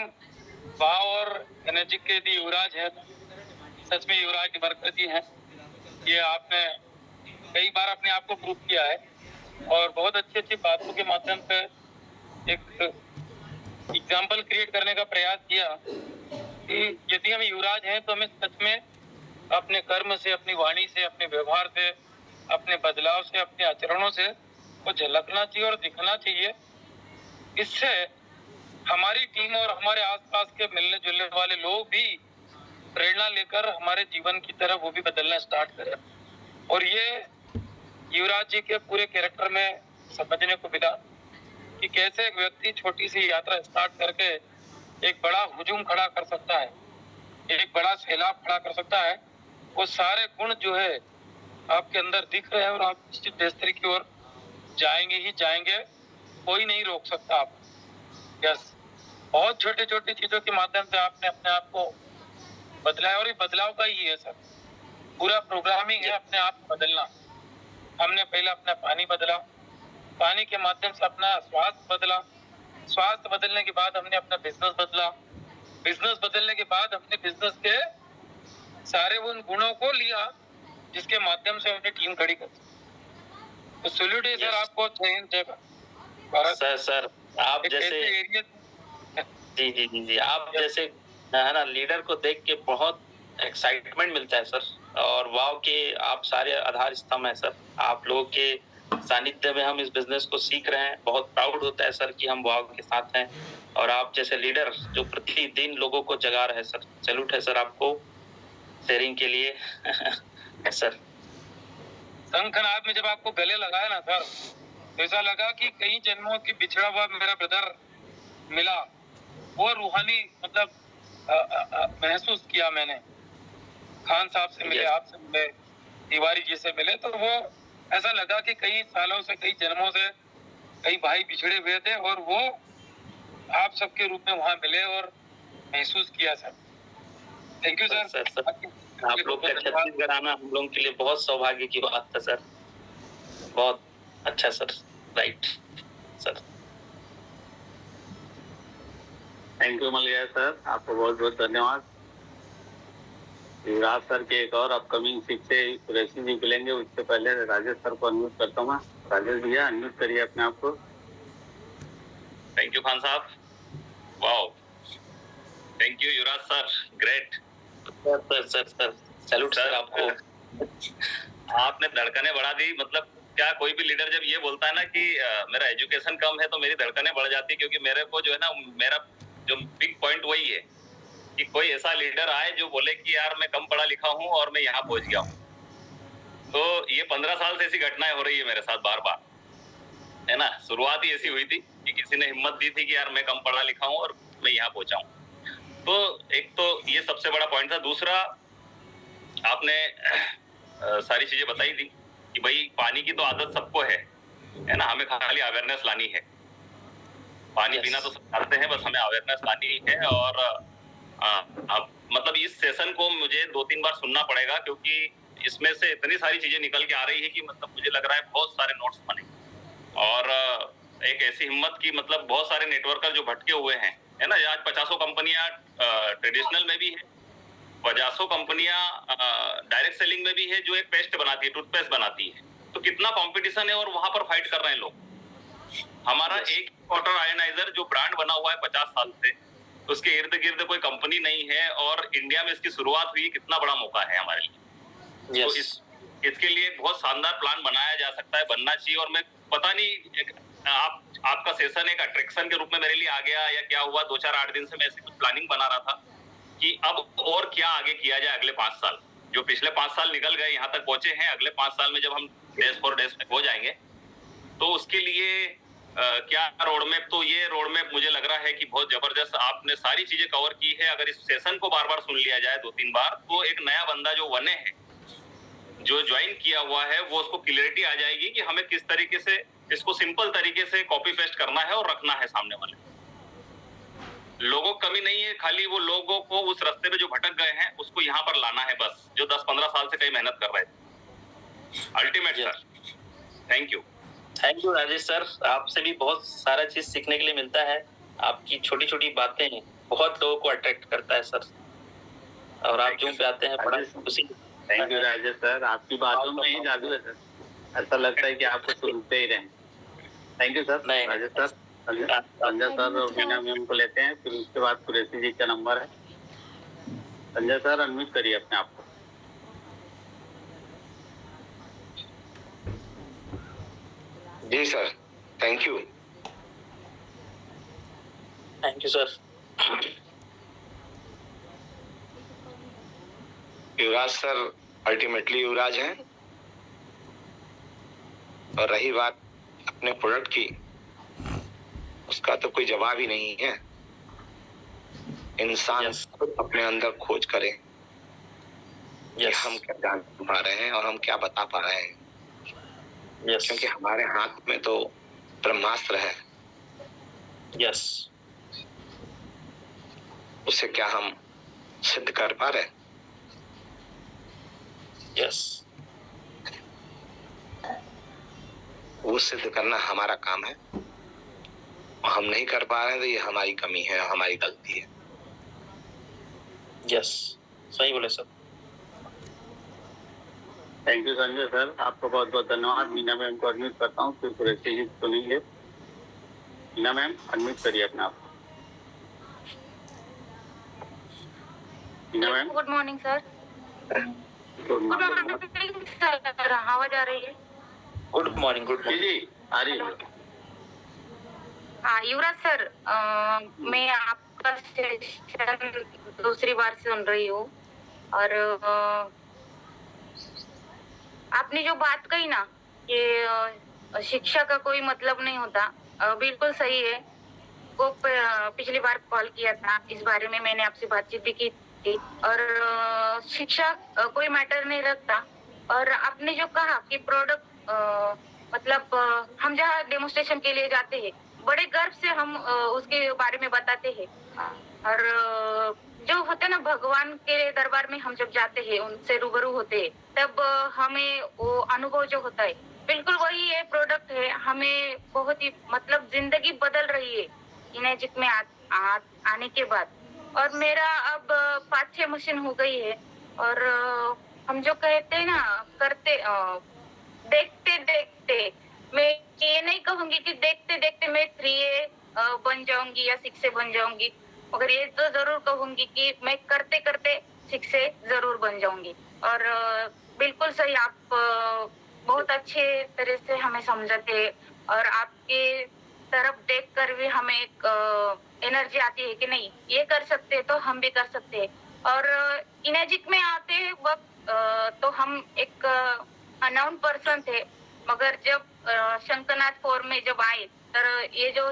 भाव और एनर्जी के भी युवराज है, सच में युवराज की बरकत ही है। ये आपने कई बार अपने आप को प्रूव किया है, और बहुत अच्छी अच्छी बातों के माध्यम से एक एग्जाम्पल क्रिएट करने का प्रयास किया। कि यदि हम युवराज हैं तो हमें सच में अपने कर्म से, अपनी वाणी से, अपने व्यवहार से, अपने बदलाव से, अपने आचरणों से वो झलकना चाहिए और दिखना चाहिए। इससे हमारी टीम और हमारे आसपास के मिलने जुलने वाले लोग भी प्रेरणा लेकर हमारे जीवन की तरफ वो भी बदलना स्टार्ट करें। और ये युवराज जी के पूरे कैरेक्टर में समझने को मिला कि कैसे एक व्यक्ति छोटी सी यात्रा स्टार्ट करके एक बड़ा हुजूम खड़ा कर सकता है, एक बड़ा सैलाब खड़ा कर सकता है। वो सारे गुण जो है आपके अंदर दिख रहे हैं और आप निश्चित बेहतरी की ओर जाएंगे ही जाएंगे, कोई नहीं रोक सकता आप। यस, बहुत छोटे छोटे चीजों के माध्यम से आपने अपने आप को बदला है और ये बदलाव का ही है सर, पूरा प्रोग्रामिंग है अपने आप को बदलना। हमने पहले अपना पानी बदला, पानी के माध्यम से अपना स्वास्थ्य बदला, स्वास्थ्य बदलने के बाद हमने अपना बिजनेस बदला, बिजनेस बदलने के बाद हमने बिजनेस के सारे उन गुणों को लिया जिसके माध्यम से हमने टीम खड़ी कर। तो सैल्यूट है सर आपको, जय हिंद जय भारत। सर आप जैसे जी आप जैसे है ना लीडर को देख के बहुत एक्साइटमेंट मिलता है सर, और वाव के आप सारे आधार स्तंभ हैं सर। आप लोगों के सानिध्य में हम इस बिजनेस को सीख रहे हैं, बहुत प्राउड होता है सर कि हम वाव के साथ हैं। और आप जैसे लीडर जो प्रतिदिन लोगों को जगा रहे हैं सर, सैल्यूट है सर आपको शेयरिंग के लिए सर। शंखनाद में जब आपको गले लगाया ना सर, तो ऐसा लगा कि कई जन्मों की बिछड़ा हुआ मेरा ब्रदर मिला। वो रूहानी मतलब महसूस किया मैंने। खान साहब से मिले, आपसे मिले, तिवारी जी से मिले, तो वो ऐसा लगा कि कई सालों से, कई जन्मों से कई भाई बिछड़े हुए थे और वो आप सबके रूप में वहां मिले और महसूस किया सर। Thank you sir. आप लोग का छत्तीसगढ़ आना हम लोगों के लिए बहुत सौभाग्य की बात था सर। बहुत अच्छा sir, right sir. Thank you मलिया सर, आपको बहुत बहुत धन्यवाद। युवराज सर के एक और अपकमिंग शिक्षे कुरैशी जी मिलेंगे, उससे पहले राजेश सर को अनम्यूट करता हूँ। राजेश भैया अनम्यूट करिए अपने आप को। थैंक यू खान साहब, wow, thank you Yuvraj sir, great sir salute sir आपको। आपने धड़कनें बढ़ा दी। मतलब क्या कोई भी लीडर जब ये बोलता है ना कि मेरा एजुकेशन कम है तो मेरी धड़कनें बढ़ जाती है, क्योंकि मेरे को जो है ना, मेरा जो बिग पॉइंट वही है कि कोई ऐसा लीडर आए जो बोले कि यार मैं कम पढ़ा लिखा हूँ और मैं यहाँ पहुंच गया हूँ। तो ये 15 साल से ऐसी घटनाएं हो रही है मेरे साथ बार बार, है ना। शुरुआत ही ऐसी हुई थी कि किसी ने हिम्मत दी थी कि यार मैं कम पढ़ा लिखा हूँ और मैं यहाँ पहुंचा हूँ। तो एक तो ये सबसे बड़ा पॉइंट था। दूसरा, आपने सारी चीजें बताई थी कि भाई पानी की तो आदत सबको है ना, हमें खाली अवेयरनेस लानी है। पानी पीना तो सब जानते हैं, बस हमें अवेयरनेस लानी है। और मतलब इस सेशन को मुझे 2-3 बार सुनना पड़ेगा, क्योंकि इसमें से इतनी सारी चीजें निकल के आ रही है कि मतलब मुझे लग रहा है बहुत सारे नोट्स बने। और एक ऐसी हिम्मत की, मतलब बहुत सारे नेटवर्कर जो भटके हुए हैं, है ना। आज 50 कंपनियां ट्रेडिशनल में भी है, 50 कंपनियां डायरेक्ट सेलिंग में भी है जो एक पेस्ट बनाती है, टूथपेस्ट बनाती है। तो कितना कंपटीशन है और वहां पर फाइट कर रहे हैं लोग। हमारा एक वाटर आयनाइजर जो ब्रांड बना हुआ है 50 साल से, उसके इर्द गिर्द कोई कंपनी नहीं है और इंडिया में इसकी शुरुआत हुई। कितना बड़ा मौका है हमारे लिए। तो इसके लिए बहुत शानदार प्लान बनाया जा सकता है, बनना चाहिए। और मैं पता नहीं आपका सेशन एक अट्रैक्शन के रूप में मेरे लिए आ गया या क्या हुआ। 2-4-8 दिन से मैं ऐसी कुछ प्लानिंग बना रहा था कि अब और क्या आगे किया जाए। अगले 5 साल, जो पिछले 5 साल निकल गए, यहाँ तक पहुंचे हैं, अगले 5 साल में जब हम डेज फॉर डेज में हो जाएंगे तो उसके लिए क्या रोड मैप। तो ये रोड मैप मुझे लग रहा है कि बहुत जबरदस्त आपने सारी चीजें कवर की है। अगर इस सेशन को बार बार सुन लिया जाए 2-3 बार, तो एक नया बंदा जो बने है, जो ज्वाइन किया हुआ है, वो उसको क्लियरिटी आ जाएगी कि हमें किस तरीके से इसको सिंपल तरीके से कॉपी पेस्ट करना है और रखना है सामने वाले लोगों को। कमी नहीं है, खाली वो लोगों को उस रास्ते पे जो भटक गए हैं उसको यहाँ पर लाना है, बस, जो 10-15 साल से कई मेहनत कर रहे थे। Ultimate sir, thank you Rajesh sir. आपसे भी बहुत सारा चीज सीखने के लिए मिलता है। आपकी छोटी छोटी बातें बहुत लोगों को अट्रैक्ट करता है सर, और आप जूम पे आते हैं बड़ा खुशी। थैंक यू राजेश सर, आपकी बातों में ही जादू है सर, ऐसा लगता है कि आपको सुनते ही रहें। Thank you sir. Rajesh sir, Sanjay sir और मीना मैम को लेते हैं, फिर उसके बाद कुरैशी जी का नंबर है। संजय सर अनम्यूट करिए अपने आप को। जी sir, thank you. Thank you sir. Yuvraj sir ultimately Yuvraj हैं। और रही बात अपने प्रोडक्ट की, उसका तो कोई जवाब ही नहीं है। इंसान खुद अपने अंदर खोज करे कि हम क्या जान पा रहे हैं और हम क्या बता पा रहे हैं। क्योंकि हमारे हाथ में तो ब्रह्मास्त्र है। उसे क्या हम सिद्ध कर पा रहे? वो सिद्ध करना हमारा काम है। हम नहीं कर पा रहे हैं तो ये हमारी कमी है, हमारी गलती है। सही बोले sir. Thank you Sanjay sir, आपको बहुत बहुत धन्यवाद। मीना मैम को अनम्यूट करता हूँ, फिर कुरैशी जी सुनेंगे। मीना मैम अनम्यूट करिए अपने आप। Meena ma'am. Good morning sir. Good morning sir, आवाज आ रही है? Good morning. गुड मॉर्निंग जी आ रही है। हाँ युवराज सर, मैं आपका सेशन दूसरी बार सुन रही हूँ और आपने जो बात कही ना कि शिक्षा का कोई मतलब नहीं होता, बिल्कुल सही है। वो पिछली बार कॉल किया था, इस बारे में मैंने आपसे बातचीत भी की थी। और शिक्षा कोई मैटर नहीं रखता। और आपने जो कहा कि प्रोडक्ट मतलब हम जहाँ डेमोन्स्ट्रेशन के लिए जाते हैं, बड़े गर्व से हम उसके बारे में बताते हैं। और जो होते हैं ना, भगवान के दरबार में हम जब जाते हैं, उनसे रूबरू होते हैं, तब हमें वो अनुभव जो होता है, बिल्कुल वही ये प्रोडक्ट है। हमें बहुत ही मतलब जिंदगी बदल रही है इनेजिक में आने के बाद। और मेरा अब 5-6 मशीन हो गई है। और हम जो कहते हैं ना, करते देखते देखते, मैं ये नहीं कहूंगी कि देखते देखते मैं 3A बन जाऊंगी या 6A बन जाऊंगी, मगर ये तो जरूर कहूंगी कि मैं करते करते 6A जरूर बन जाऊंगी। और बिल्कुल सही, आप बहुत अच्छे तरह से हमें समझाते और आपके तरफ देखकर भी हमें एक एनर्जी आती है कि नहीं, ये कर सकते तो हम भी कर सकते हैं। और इनेजिक में आते वक्त तो हम एक अननोन पर्सन थे, मगर जब शंकरनाथ फोरम में जब आए, तर ये जो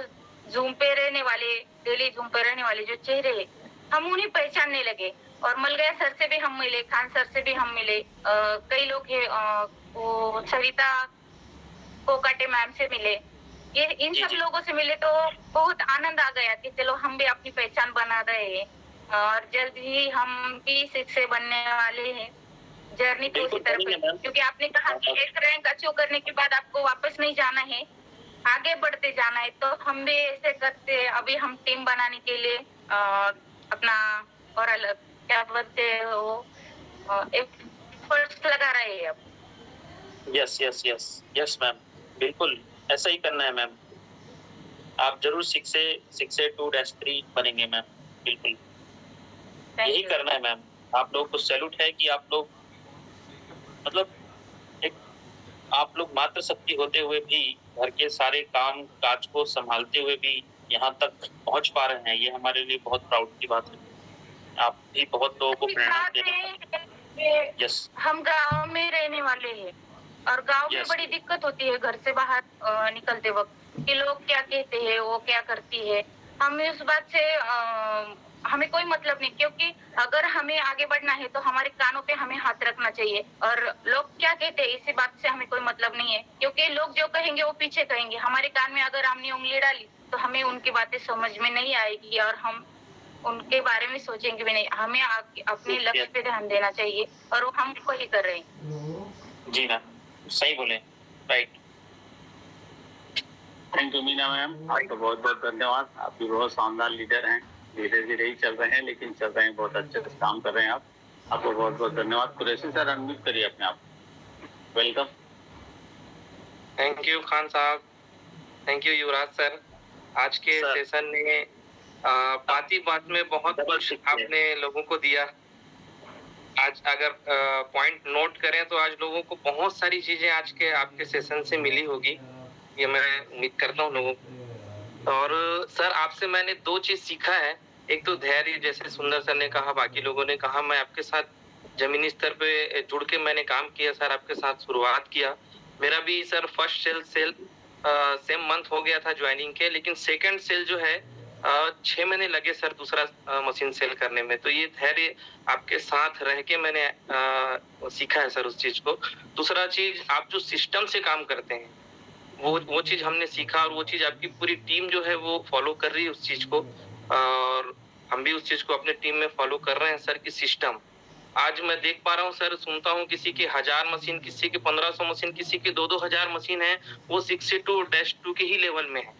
जूम पे रहने वाले, डेली जूम पे रहने वाले जो चेहरे हैं, हम उन्हें पहचानने लगे। और मलगया सर से भी हम मिले, खान सर से भी हम मिले, कई लोग हैं, वो सरिता कोकाटे मैम से मिले। ये इन सब लोगों से मिले तो बहुत आनंद आ गया कि चलो हम भी अपनी पहचान बना रहे हैं और जल्द ही हम भी 6A बनने वाले हैं। जर्नी तो उसी तरफ है, क्योंकि आपने कहा कि एक रैंक अचीव करने के बाद आपको वापस नहीं जाना है, आगे बढ़ते जाना है। तो हम भी ऐसे करते हैं। अभी हम टीम बनाने के लिए अपना और अलग क्या बोलते हो, एफर्ट्स लगा रहे हैं अब। यस मैम, बिल्कुल ऐसा ही करना है मैम। आप जरूर 6A 2-3 बनेंगे मैम, बिल्कुल यही करना है मैम। आप लोगों को सैल्यूट है कि आप लोग मतलब आप लोग मात्र शक्ति होते हुए भी घर के सारे काम काज को संभालते हुए भी यहाँ तक पहुँच पा रहे हैं। ये हमारे लिए बहुत प्राउड की बात है। आप भी बहुत लोगों को प्रेरणा दे रहे हैं। यस, हम गांव में रहने वाले हैं और गांव में बड़ी दिक्कत होती है घर से बाहर निकलते वक्त कि लोग क्या कहते हैं, वो क्या करती है। हमें उस बात से हमें कोई मतलब नहीं, क्योंकि अगर हमें आगे बढ़ना है तो हमारे कानों पे हमें हाथ रखना चाहिए। और लोग क्या कहते हैं इसी बात से हमें कोई मतलब नहीं है, क्योंकि लोग जो कहेंगे वो पीछे कहेंगे। हमारे कान में अगर हमने उंगली डाली तो हमें उनकी बातें समझ में नहीं आएगी और हम उनके बारे में सोचेंगे भी नहीं। हमें अपने लक्ष्य पे ध्यान देना चाहिए और वो हम वही कर रहे हैं। जी मैम, सही बोले, right. Thank you Meena ma'am, आपको बहुत बहुत धन्यवाद। आप भी बहुत शानदार लीडर हैं, धीरे धीरे ही चल रहे हैं लेकिन चल रहे हैं, बहुत अच्छे से काम कर रहे हैं आप। आपको बहुत बहुत धन्यवाद। कुरैशी सर अनम्यूट करिए अपने आप। वेलकम। थैंक यू खान साहब, थैंक यू युवराज सर। आज के सेशन में बात ही बात में बहुत कुछ आपने लोगों को दिया आज अगर पॉइंट नोट करें तो आज लोगों को बहुत सारी चीजें आज के आपके सेशन से मिली होगी, ये मैं उम्मीद करता हूँ लोगों को। और सर आपसे मैंने 2 चीज सीखा है। एक तो धैर्य, जैसे सुंदर सर ने कहा, बाकी लोगों ने कहा, मैं आपके साथ जमीनी स्तर पे जुड़ के मैंने काम किया सर, आपके साथ शुरुआत किया। मेरा भी sir first sale same month हो गया था ज्वाइनिंग के, लेकिन सेकंड सेल जो है 6 महीने लगे सर दूसरा मशीन सेल करने में। तो ये धैर्य आपके साथ रह के मैंने सीखा है सर उस चीज को। दूसरा चीज, आप जो सिस्टम से काम करते हैं वो चीज हमने सीखा, और वो चीज आपकी पूरी टीम जो है वो फॉलो कर रही है उस चीज को, और हम भी उस चीज को अपने टीम में फॉलो कर रहे हैं सर की सिस्टम। आज मैं देख पा रहा हूँ सर, सुनता हूँ किसी की 1000 मशीन, किसी की 1500 मशीन, किसी की 2-2 हजार मशीन है, वो 62-2 के ही लेवल में है।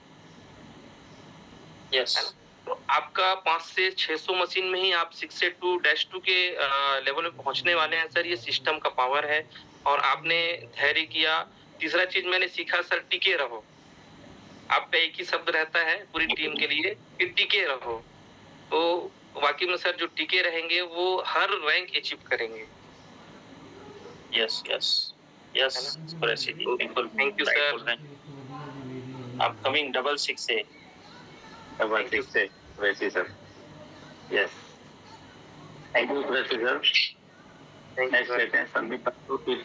यस। तो आपका 5 से 600 मशीन में ही आप 62-2 के लेवल में पहुंचने वाले हैं सर। ये सिस्टम का पावर है, और आपने धैर्य किया। तीसरा चीज मैंने सीखा सर, टिके रहो। आपका एक ही शब्द रहता है पूरी टीम के लिए कि टिके रहो। तो वाकई में सर जो टिके रहेंगे वो हर रैंक अचीव करेंगे। यस यस यस, बिल्कुल। Thank you sir. अपकमिंग 666 666 वैसे सर। यस, थैंक यू वैसे सर। नेक्स्ट लेते हैं संदीप भाई को, फिर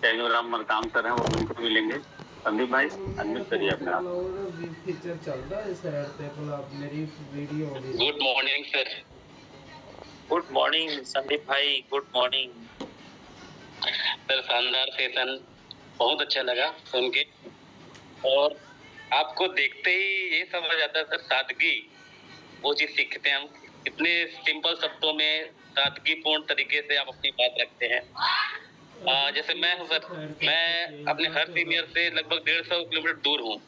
टेलीग्राम मरकाम सर हैं, वो उनको भी लेंगे। संदीप भाई अनम्यूट करिए अपना। फीचर चल रहा है सर पे, आप मेरी video. Good morning sir. Good morning Sandeep भाई, गुड मॉर्निंग सर। शानदार सेशन, बहुत अच्छा लगा सुन के, और आपको देखते ही ये समझ आता है सर, सादगी वो चीज सीखते हैं हम। इतने सिंपल शब्दों में सादगीपूर्ण तरीके से आप अपनी बात रखते हैं। जैसे मैं हूँ सर, मैं अपने हर सीनियर से लगभग 150 किलोमीटर दूर हूँ,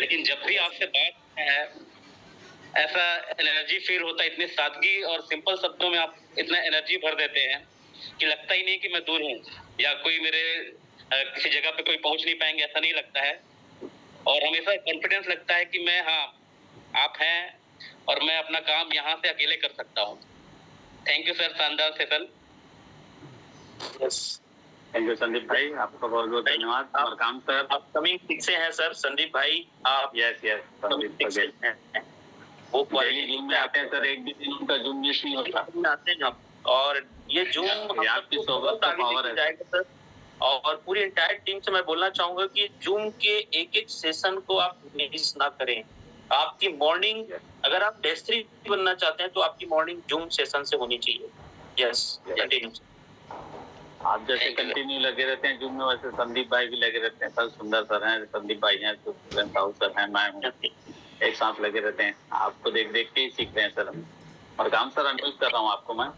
लेकिन जब भी आपसे बात है ऐसा एनर्जी फील होता है। इतनी सादगी और सिंपल शब्दों में आप इतना एनर्जी भर देते हैं कि लगता ही नहीं कि मैं दूर हूँ, या कोई मेरे किसी जगह पे कोई पहुंच नहीं पाएंगे, ऐसा नहीं लगता है। और हमेशा कॉन्फिडेंस लगता है कि मैं, हाँ आप हैं और मैं अपना काम यहाँ से अकेले कर सकता हूँ। थैंक यू सर, शानदार session. Yes, thank you Sandeep भाई, आपका बहुत बहुत धन्यवाद। और काम सर अपकमिंग 6 से हैं सर संदीप भाई। आप यस यस संदीप भाई वो डेली जूम में आते हैं सर, एक भी दिन उनका जूम मिस नहीं होता। आते हैं आप, और ये जूम आपकी सोबत का पावर है जाएगा सर। और पूरी एंटायर टीम से मैं बोलना चाहूंगा कि जूम के एक सेशन को आप मिस ना करें। आपकी मॉर्निंग, अगर आप बेस्ट बनना चाहते हैं तो आपकी मॉर्निंग जूम सेशन से होनी चाहिए। Yes, continue. आप जैसे कंटिन्यू लगे रहते हैं जूम में, वैसे संदीप भाई भी लगे रहते हैं सर। सुंदर सर हैं, संदीप भाई हैं, साहू सर हैं, मैं हूँ, एक साथ लगे रहते हैं। आपको देख देख के ही सीख रहे हैं सर हम। और काम सर अनम्यूट कर रहा हूँ आपको मैं।